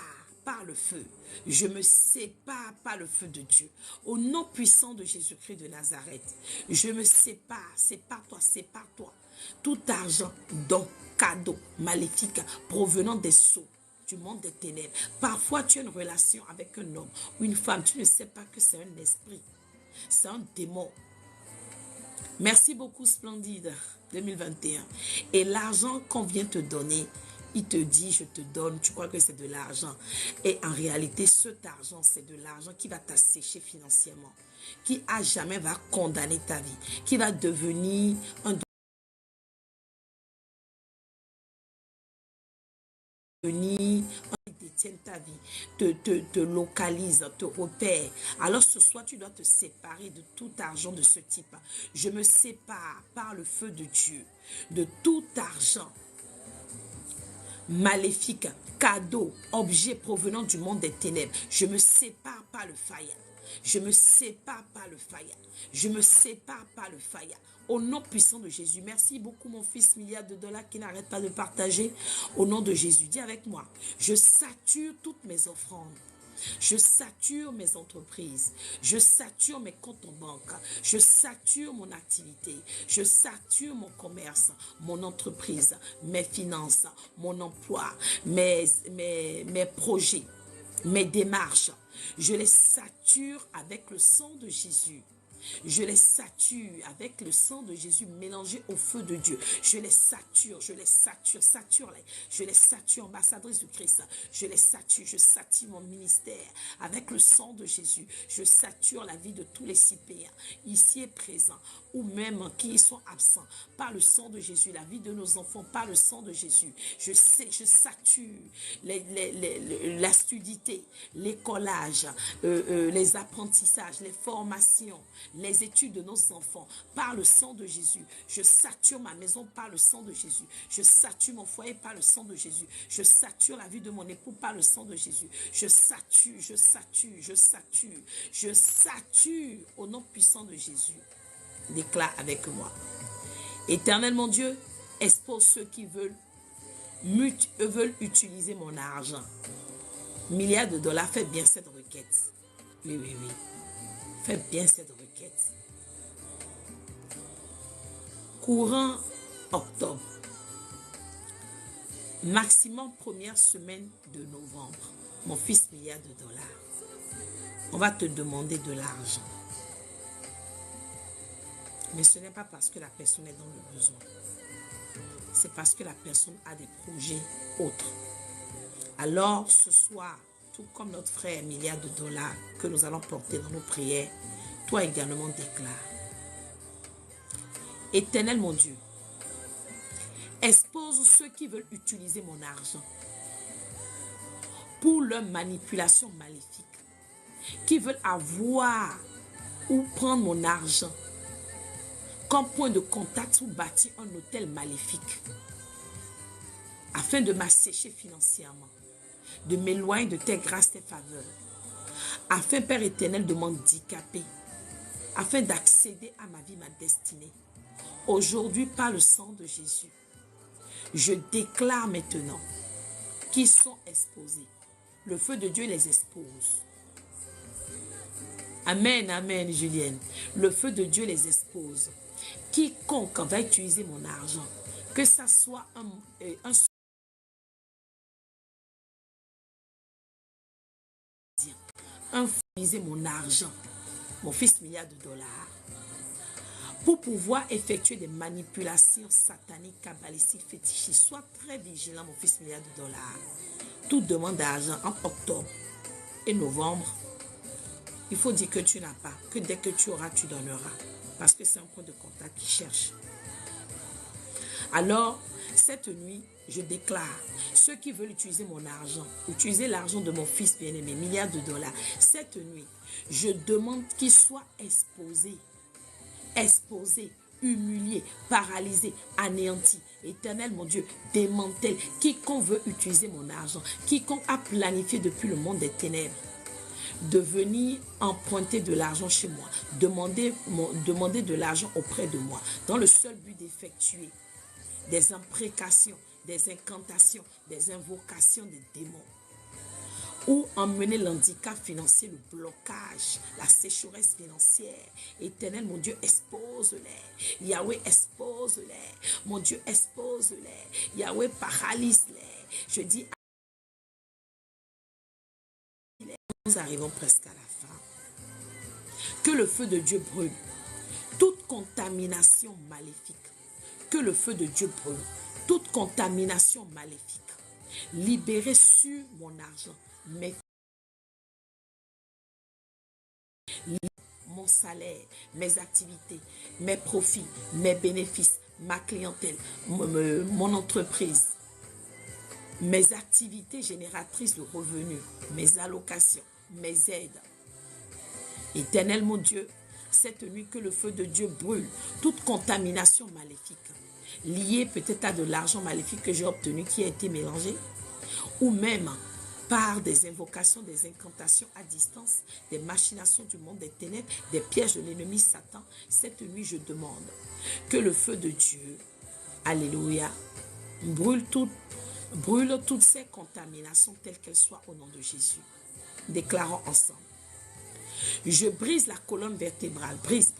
par le feu. Je me sépare par le feu de Dieu. Au nom puissant de Jésus-Christ de Nazareth, je me sépare, sépare-toi, sépare-toi. Tout argent, don, cadeau, maléfique provenant des sceaux du monde des ténèbres. Parfois, tu as une relation avec un homme ou une femme. Tu ne sais pas que c'est un esprit. C'est un démon. Merci beaucoup, Splendide 2021. Et l'argent qu'on vient te donner, il te dit, je te donne, tu crois que c'est de l'argent. Et en réalité, cet argent, c'est de l'argent qui va t'assécher financièrement, qui à jamais va condamner ta vie, qui va devenir un détienne ta vie, te localise, te repère. Alors ce soir, tu dois te séparer de tout argent de ce type. Je me sépare par le feu de Dieu de tout argent maléfique, cadeau, objet provenant du monde des ténèbres. Je me sépare par le faya. Je me sépare par le faya. Je me sépare par le faya. Au nom puissant de Jésus. Merci beaucoup, mon fils, milliard de dollars qui n'arrête pas de partager. Au nom de Jésus, dis avec moi, je sature toutes mes offrandes. Je sature mes entreprises, je sature mes comptes en banque, je sature mon activité, je sature mon commerce, mon entreprise, mes finances, mon emploi, mes projets, mes démarches. Je les sature avec le sang de Jésus. Je les sature avec le sang de Jésus mélangé au feu de Dieu. Je les sature, sature-les. Je les sature, ambassadrice du Christ. Je les sature, je sature mon ministère avec le sang de Jésus. Je sature la vie de tous les Cypéens, ici et présents, ou même qui sont absents, par le sang de Jésus, la vie de nos enfants, par le sang de Jésus, je sature l'assiduité, l'écolage, les apprentissages, les formations, les études de nos enfants, par le sang de Jésus. Je sature ma maison par le sang de Jésus. Je sature mon foyer par le sang de Jésus. Je sature la vie de mon époux par le sang de Jésus. Je sature, je sature, je sature, je sature au nom puissant de Jésus. Déclare avec moi. Éternel mon Dieu, expose ceux qui veulent utiliser mon argent. Milliards de dollars, fais bien cette requête. Oui, oui, oui. Fais bien cette requête. Courant octobre. Maximum première semaine de novembre. Mon fils, milliards de dollars. On va te demander de l'argent. Mais ce n'est pas parce que la personne est dans le besoin. C'est parce que la personne a des projets autres. Alors, ce soir, tout comme notre frère milliards de dollars que nous allons porter dans nos prières, toi également déclare. Éternel mon Dieu, expose ceux qui veulent utiliser mon argent pour leur manipulation maléfique, qui veulent avoir ou prendre mon argent comme point de contact ou bâtir un hôtel maléfique afin de m'assécher financièrement, de m'éloigner de tes grâces, tes faveurs, afin, Père éternel, de m'handicaper, afin d'accéder à ma vie, ma destinée. Aujourd'hui, par le sang de Jésus, je déclare maintenant qu'ils sont exposés. Le feu de Dieu les expose. Amen, amen, Julienne. Le feu de Dieu les expose. Quiconque va utiliser mon argent, que ça soit utiliser mon argent, mon fils milliards de dollars, pour pouvoir effectuer des manipulations sataniques, kabbalistiques, fétichistes. Sois très vigilant, mon fils milliards de dollars. Toute demande d'argent en octobre et novembre, il faut dire que tu n'as pas, que dès que tu auras, tu donneras. Parce que c'est un point de contact qui cherche. Alors, cette nuit, je déclare, ceux qui veulent utiliser mon argent, utiliser l'argent de mon fils bien-aimé, milliards de dollars, cette nuit, je demande qu'ils soient exposés, humiliés, paralysés, anéantis. Éternel, mon Dieu, démantèle quiconque veut utiliser mon argent, quiconque a planifié depuis le monde des ténèbres de venir emprunter de l'argent chez moi, demander de l'argent auprès de moi, dans le seul but d'effectuer des imprécations, des incantations, des invocations des démons, ou emmener l'handicap financier, le blocage, la sécheresse financière. Éternel, mon Dieu, expose-les. Yahweh, expose-les. Mon Dieu, expose-les. Yahweh, paralyse-les. Je dis, nous arrivons presque à la fin. Que le feu de Dieu brûle toute contamination maléfique. Que le feu de Dieu brûle toute contamination maléfique. Libérez sur mon argent, mon salaire, mes activités, mes profits, mes bénéfices, ma clientèle, mon entreprise, mes activités génératrices de revenus, mes allocations, mes aides. Éternel mon Dieu, cette nuit que le feu de Dieu brûle toute contamination maléfique, liée peut-être à de l'argent maléfique que j'ai obtenu qui a été mélangé, ou même par des invocations, des incantations à distance, des machinations du monde des ténèbres, des pièges de l'ennemi Satan. Cette nuit, je demande que le feu de Dieu, alléluia, brûle toutes ces contaminations telles qu'elles soient au nom de Jésus. Déclarons ensemble. Je brise la colonne vertébrale, brise.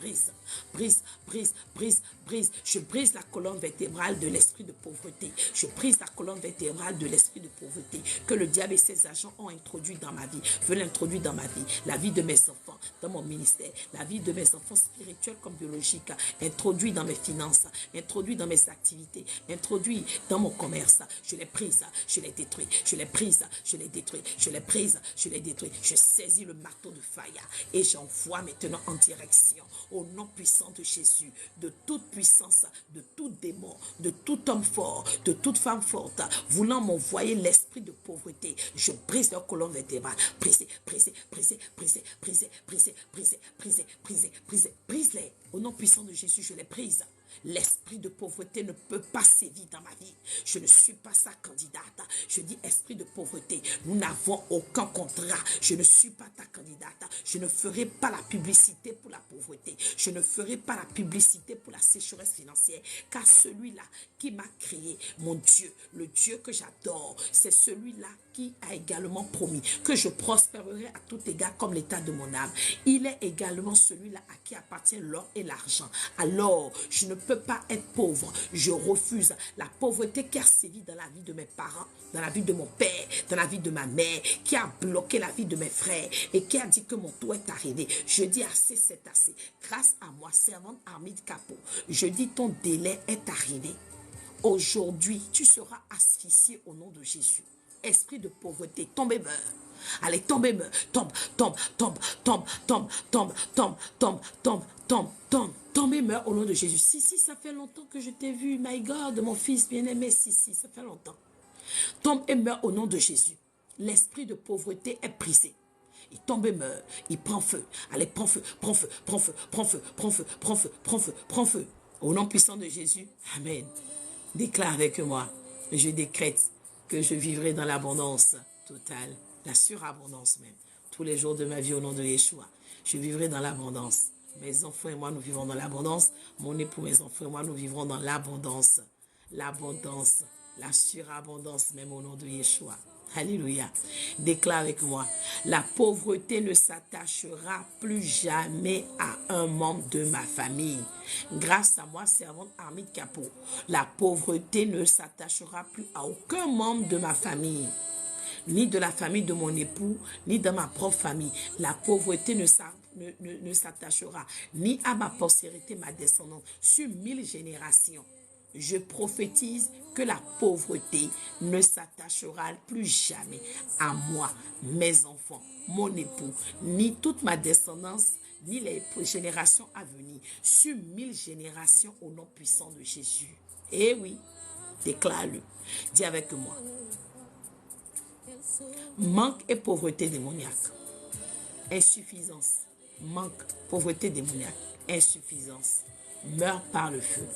Je brise la colonne vertébrale de l'esprit de pauvreté. Je brise la colonne vertébrale de l'esprit de pauvreté que le diable et ses agents ont introduit dans ma vie, veulent introduire dans ma vie, la vie de mes enfants, dans mon ministère, la vie de mes enfants spirituels comme biologiques, introduit dans mes finances, introduit dans mes activités, introduit dans mon commerce. Je les brise, je les détruis, je les brise, je les détruis, je les brise, je les détruis. Je saisis le marteau de faïa Et j'envoie maintenant en direction, au nom puissant de Jésus, de toute puissance, de tout démon, de tout homme fort, de toute femme forte, voulant m'envoyer l'esprit de pauvreté. Je brise leur colonne vertébrale. Brisez, brisez, brisez, brisez, brisez, brisez, brisez, brisez, brisez, brisez, brise-les. Au nom puissant de Jésus, je les brise. L'esprit de pauvreté ne peut pas sévir dans ma vie. Je ne suis pas sa candidate. Je dis esprit de pauvreté, nous n'avons aucun contrat. Je ne suis pas ta candidate. Je ne ferai pas la publicité pour la pauvreté. Je ne ferai pas la publicité pour la sécheresse financière. Car celui-là qui m'a créé, mon Dieu, le Dieu que j'adore, c'est celui-là qui a également promis que je prospérerai à tout égard comme l'état de mon âme. Il est également celui-là à qui appartient l'or et l'argent. Alors, je ne peux pas être pauvre. Je refuse la pauvreté qui a sévi dans la vie de mes parents, dans la vie de mon père, dans la vie de ma mère, qui a bloqué la vie de mes frères et qui a dit que mon tour est arrivé. Je dis assez, c'est assez. Grâce à moi, servante Armide Capot, je dis ton délai est arrivé. Aujourd'hui, tu seras asphyxié au nom de Jésus. Esprit de pauvreté, tombe et meurs. Allez, tombe et meurs. Tombe, tombe, tombe, tombe, tombe, tombe, tombe, tombe, tombe, tombe, tombe, tombe et meurs au nom de Jésus. Si, ça fait longtemps que je t'ai vu, my God, mon fils bien-aimé. Si, ça fait longtemps. Tombe et meurs au nom de Jésus. L'esprit de pauvreté est brisé. Il tombe et meurt. Il prend feu. Allez, prends feu, prends feu, prends feu, prends feu, prends feu, prends feu, prends feu, prends feu. Au nom puissant de Jésus. Amen. Déclare avec moi. Je décrète que je vivrai dans l'abondance totale, la surabondance même, tous les jours de ma vie au nom de Yeshua. Je vivrai dans l'abondance. Mes enfants et moi, nous vivrons dans l'abondance. Mon époux, mes enfants et moi, nous vivrons dans l'abondance. L'abondance, la surabondance même au nom de Yeshua. Alléluia. Déclare avec moi. La pauvreté ne s'attachera plus jamais à un membre de ma famille. Grâce à moi, servante Armide Capot, la pauvreté ne s'attachera plus à aucun membre de ma famille. Ni de la famille de mon époux, ni de ma propre famille. La pauvreté ne s'attachera ni à ma postérité, ma descendance, sur 1000 générations. Je prophétise que la pauvreté ne s'attachera plus jamais à moi, mes enfants, mon époux, ni toute ma descendance, ni les générations à venir, sur 1000 générations au nom puissant de Jésus. Eh oui, déclare-le. Dis avec moi. Manque et pauvreté démoniaque. Insuffisance. Manque, pauvreté démoniaque. Insuffisance. Meurt par le feu.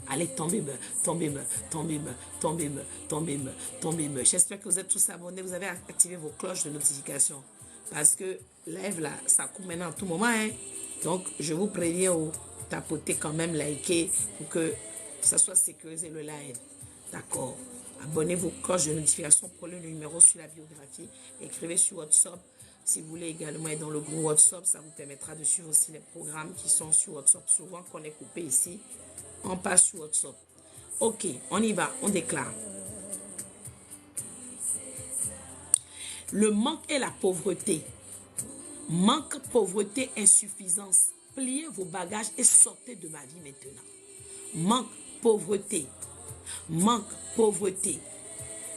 Allez, tombez-moi, tombez-moi, tombez-moi, tombez-moi, tombez-moi, tombez-moi. J'espère que vous êtes tous abonnés. Vous avez activé vos cloches de notification. Parce que live là, ça coupe maintenant à tout moment. Hein? Donc, je vous préviens au tapoter quand même, liker pour que ça soit sécurisé le live. D'accord. Abonnez vos cloches de notification. Prenez le numéro sur la biographie. Écrivez sur WhatsApp. Si vous voulez également être dans le groupe WhatsApp, ça vous permettra de suivre aussi les programmes qui sont sur WhatsApp. Souvent qu'on est coupé ici. On passe sur WhatsApp. Ok, on y va, on déclare. Le manque et la pauvreté. Manque, pauvreté, insuffisance. Pliez vos bagages et sortez de ma vie maintenant. Manque, pauvreté. Manque, pauvreté.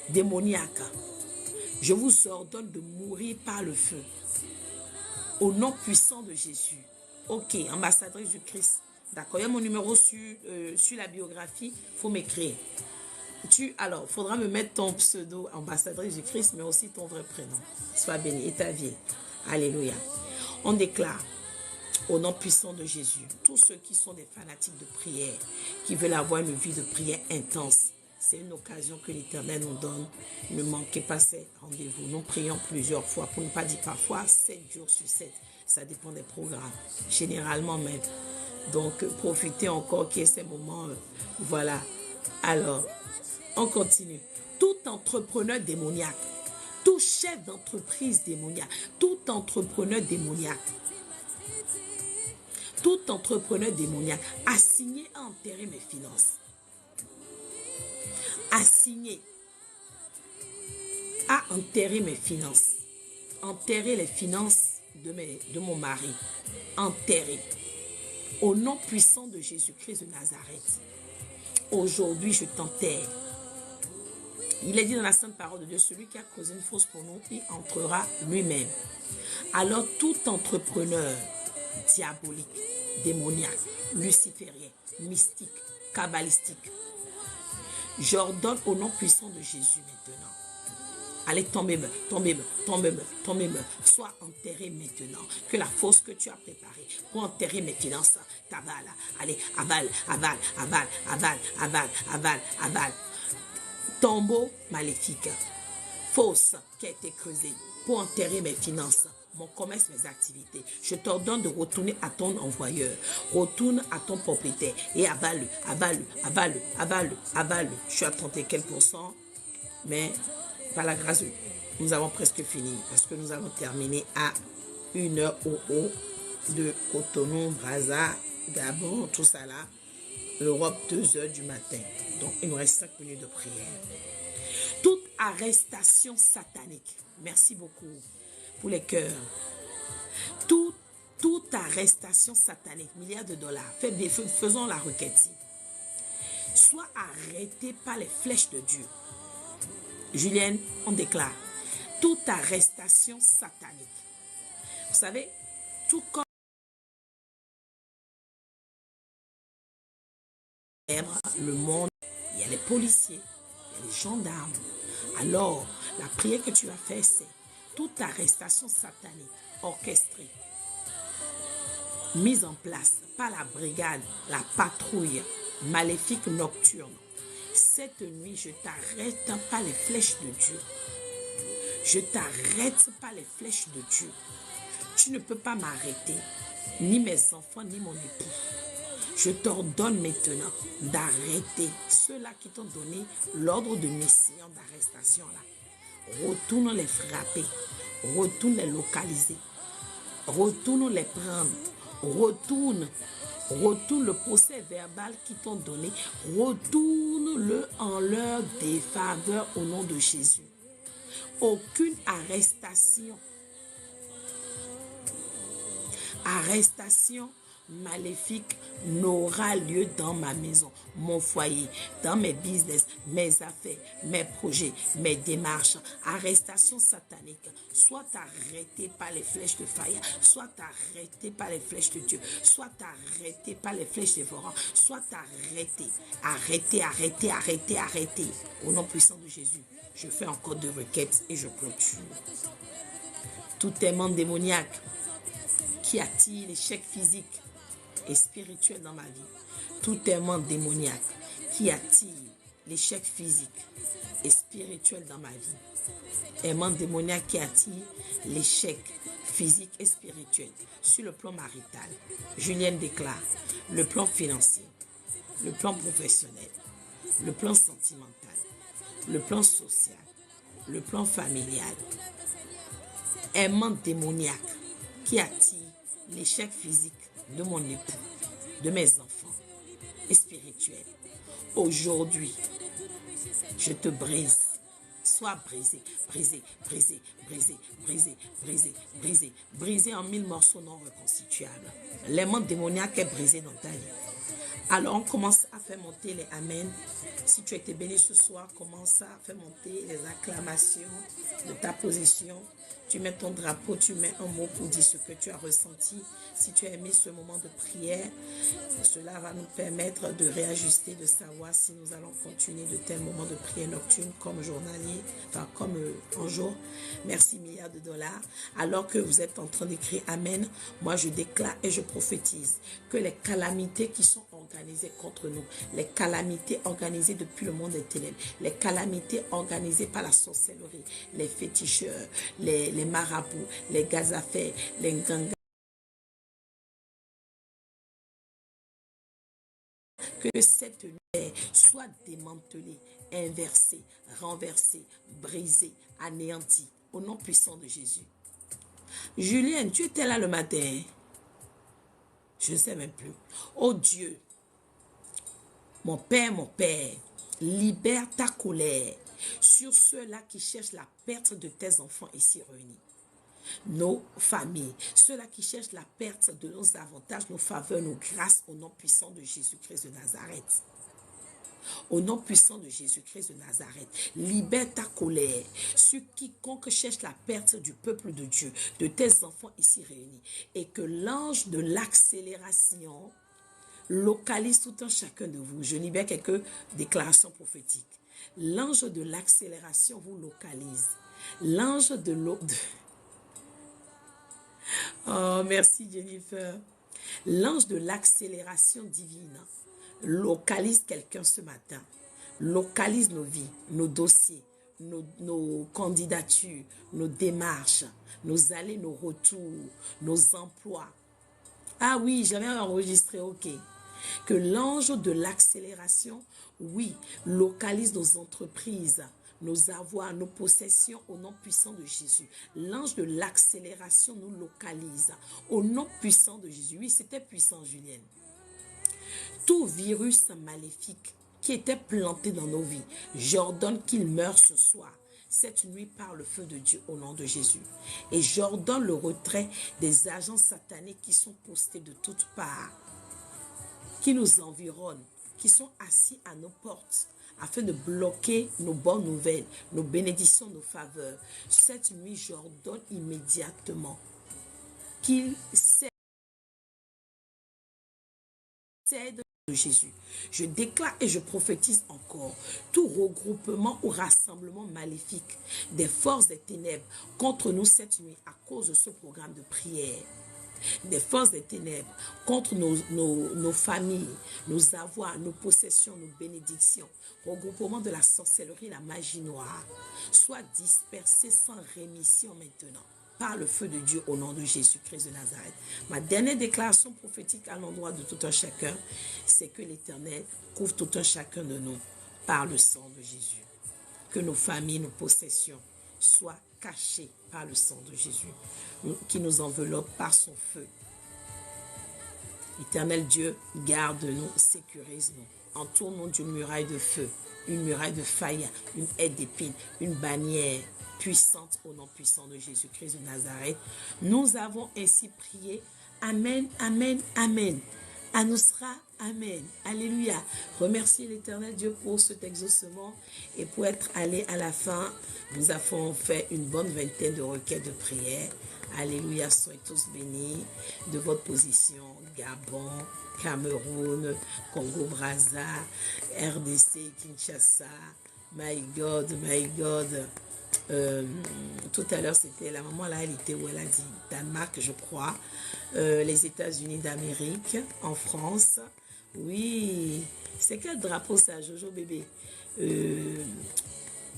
Démoniaque. Je vous ordonne de mourir par le feu. Au nom puissant de Jésus. Ok, ambassadrice du Christ. D'accord, il y a mon numéro sur la biographie, il faut m'écrire. Alors, il faudra me mettre ton pseudo, ambassadrice du Christ, mais aussi ton vrai prénom. Sois béni et ta vie. Alléluia. On déclare, au nom puissant de Jésus, tous ceux qui sont des fanatiques de prière, qui veulent avoir une vie de prière intense, c'est une occasion que l'Éternel nous donne. Ne manquez pas ces rendez-vous. Nous prions plusieurs fois, pour ne pas dire parfois 7 jours sur 7. Ça dépend des programmes, généralement même. Donc, profitez encore qu'il y ait ces moments. Voilà. Alors, on continue. Tout entrepreneur démoniaque, tout chef d'entreprise démoniaque, tout entrepreneur démoniaque assigné à enterrer mes finances. Assigné à enterrer mes finances. Enterrer les finances de mon mari. Enterrer. Au nom puissant de Jésus-Christ de Nazareth, aujourd'hui je t'enterre. Il est dit dans la sainte parole de Dieu, celui qui a causé une fausse pour nous, il entrera lui-même. Alors tout entrepreneur diabolique, démoniaque, luciférien, mystique, kabbalistique, j'ordonne au nom puissant de Jésus maintenant. Allez, tombez-moi, tombez-moi, tombez-moi, tombez-moi. Sois enterré maintenant. Que la fosse que tu as préparée pour enterrer mes finances t'avale. Allez, avale, avale, avale, avale, avale, avale, avale. Tombeau maléfique. Fosse qui a été creusée pour enterrer mes finances, mon commerce, mes activités. Je t'ordonne de retourner à ton envoyeur. Retourne à ton propriétaire et avale-le, avale-le, avale-le, avale-le, avale-le. Je suis à 30 et quelques %, mais par la grâce, nous avons presque fini parce que nous allons terminer à 1h au haut de Cotonou, Brazza, Gabon, tout ça là. Europe, 2h du matin. Donc, il nous reste 5 minutes de prière. Toute arrestation satanique, merci beaucoup pour les cœurs. Toute arrestation satanique, milliards de dollars, faisons la requête. Soit arrêtée par les flèches de Dieu. Julienne, on déclare toute arrestation satanique. Vous savez, tout comme le monde, il y a les policiers, il y a les gendarmes. Alors, la prière que tu as faite, c'est toute arrestation satanique orchestrée, mise en place par la brigade, la patrouille maléfique nocturne. Cette nuit, je t'arrête par les flèches de Dieu. Je t'arrête par les flèches de Dieu. Tu ne peux pas m'arrêter, ni mes enfants, ni mon époux. Je t'ordonne maintenant d'arrêter ceux-là qui t'ont donné l'ordre de mission d'arrestation là. Retourne les frapper, retourne les localiser, retourne les prendre, retourne le procès verbal qu'ils t'ont donné, retourne-le en leur défaveur au nom de Jésus. Aucune arrestation maléfique n'aura lieu dans ma maison, mon foyer, dans mes business, mes affaires, mes projets, mes démarches. Arrestation satanique, soit arrêté par les flèches de fire, soit arrêté par les flèches de Dieu, soit arrêté par les flèches dévorantes, soit arrêté. Au nom puissant de Jésus, je fais encore 2 requêtes et je clôture. Tout aimant démoniaque qui attire l'échec physique et spirituel dans ma vie. Tout aimant démoniaque qui attire l'échec physique et spirituel dans ma vie. Aimant démoniaque qui attire l'échec physique et spirituel sur le plan marital. Julienne déclare le plan financier, le plan professionnel, le plan sentimental, le plan social, le plan familial. Aimant démoniaque qui attire l'échec physique de mon époux, de mes enfants et spirituel. Aujourd'hui, je te brise. Sois brisé, brisé en 1000 morceaux non reconstituables. L'aimant démoniaque est brisé dans ta vie. Alors, on commence à faire monter les amens. Si tu as été béni ce soir, commence à faire monter les acclamations de ta position. Tu mets ton drapeau, tu mets un mot pour dire ce que tu as ressenti. Si tu as aimé ce moment de prière, cela va nous permettre de réajuster, de savoir si nous allons continuer de tels moments de prière nocturne comme journalier, enfin comme en jour. Merci milliards de dollars. Alors que vous êtes en train d'écrire Amen, moi je déclare et je prophétise que les calamités qui sont organisées contre nous, les calamités organisées depuis le monde des ténèbres, les calamités organisées par la sorcellerie, les féticheurs, les marabouts, les gazafers, les gangas, que cette nuit soit démantelée, inversée, renversée, brisée, anéantie, au nom puissant de Jésus. Julienne, tu étais là le matin. Je ne sais même plus. Oh Dieu, mon Père, libère ta colère sur ceux-là qui cherchent la perte de tes enfants ici réunis. Nos familles, ceux-là qui cherchent la perte de nos avantages, nos faveurs, nos grâces au nom puissant de Jésus-Christ de Nazareth. Au nom puissant de Jésus-Christ de Nazareth, libère ta colère sur quiconque cherche la perte du peuple de Dieu, de tes enfants ici réunis. Et que l'ange de l'accélération localise tout un chacun de vous. Je libère quelques déclarations prophétiques. L'ange de l'accélération vous localise. L'ange de l'eau... Oh, merci Jennifer. L'ange de l'accélération divine localise quelqu'un ce matin. Localise nos vies, nos dossiers, nos candidatures, nos démarches, nos allées, nos retours, nos emplois. Ah oui, j'avais enregistré, ok. Que l'ange de l'accélération, oui, localise nos entreprises, nos avoirs, nos possessions au nom puissant de Jésus. L'ange de l'accélération nous localise au nom puissant de Jésus. Oui, c'était puissant, Julienne. Tout virus maléfique qui était planté dans nos vies, j'ordonne qu'il meure ce soir, cette nuit par le feu de Dieu au nom de Jésus. Et j'ordonne le retrait des agents sataniques qui sont postés de toutes parts, qui nous environnent, qui sont assis à nos portes, afin de bloquer nos bonnes nouvelles, nos bénédictions, nos faveurs. Cette nuit, j'ordonne immédiatement qu'ils cèdent de Jésus. Je déclare et je prophétise encore tout regroupement ou rassemblement maléfique des forces des ténèbres contre nous cette nuit à cause de ce programme de prière. Des forces des ténèbres contre nos familles, nos avoirs, nos possessions, nos bénédictions, regroupement de la sorcellerie, la magie noire, soit dispersés sans rémission maintenant, par le feu de Dieu au nom de Jésus-Christ de Nazareth. Ma dernière déclaration prophétique à l'endroit de tout un chacun, c'est que l'Éternel couvre tout un chacun de nous par le sang de Jésus. Que nos familles, nos possessions soient cachées par le sang de Jésus, qui nous enveloppe par son feu. Éternel Dieu, garde-nous, sécurise-nous, entoure-nous d'une muraille de feu, une muraille de faïa, une aide d'épines, une bannière puissante au nom puissant de Jésus-Christ de Nazareth. Nous avons ainsi prié. Amen, amen, amen. Annoncera, amen. Alléluia. Remerciez l'Éternel Dieu pour cet exaucement et pour être allé à la fin. Nous avons fait une bonne vingtaine de requêtes de prière. Alléluia. Soyez tous bénis de votre position. Gabon, Cameroun, Congo-Brazza, RDC, Kinshasa. My God, my God. Tout à l'heure, c'était la maman là, elle était où elle a dit Danemark, je crois, les États-Unis d'Amérique, en France. Oui, c'est quel drapeau ça, Jojo bébé?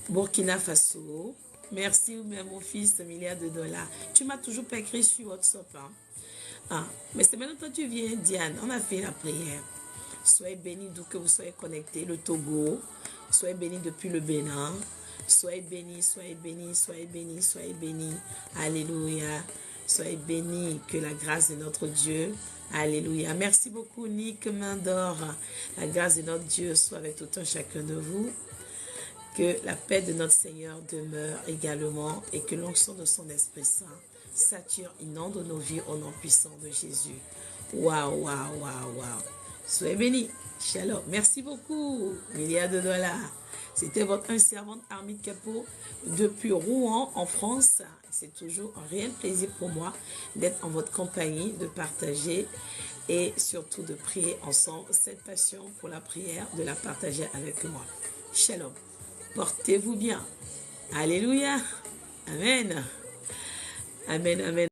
Burkina Faso. Merci, mon fils, milliards de dollars. Tu m'as toujours pas écrit sur WhatsApp. Hein? Ah, mais c'est maintenant que tu viens, Diane. On a fait la prière. Soyez bénis d'où que vous soyez connectés, le Togo. Soyez bénis depuis le Bénin. Soyez bénis, soyez bénis, soyez bénis, soyez bénis. Alléluia. Soyez bénis, que la grâce de notre Dieu. Alléluia. Merci beaucoup, Nick Mandor. La grâce de notre Dieu soit avec tout un chacun de vous. Que la paix de notre Seigneur demeure également et que l'onction de son Esprit Saint sature, inonde nos vies au nom puissant de Jésus. Waouh, waouh, waouh, waouh. Soyez bénis. Shalom. Merci beaucoup. Milliards de dollars. C'était votre servante Armide Capot depuis Rouen en France. C'est toujours un réel plaisir pour moi d'être en votre compagnie, de partager et surtout de prier ensemble cette passion pour la prière, de la partager avec moi. Shalom. Portez-vous bien. Alléluia. Amen. Amen, amen.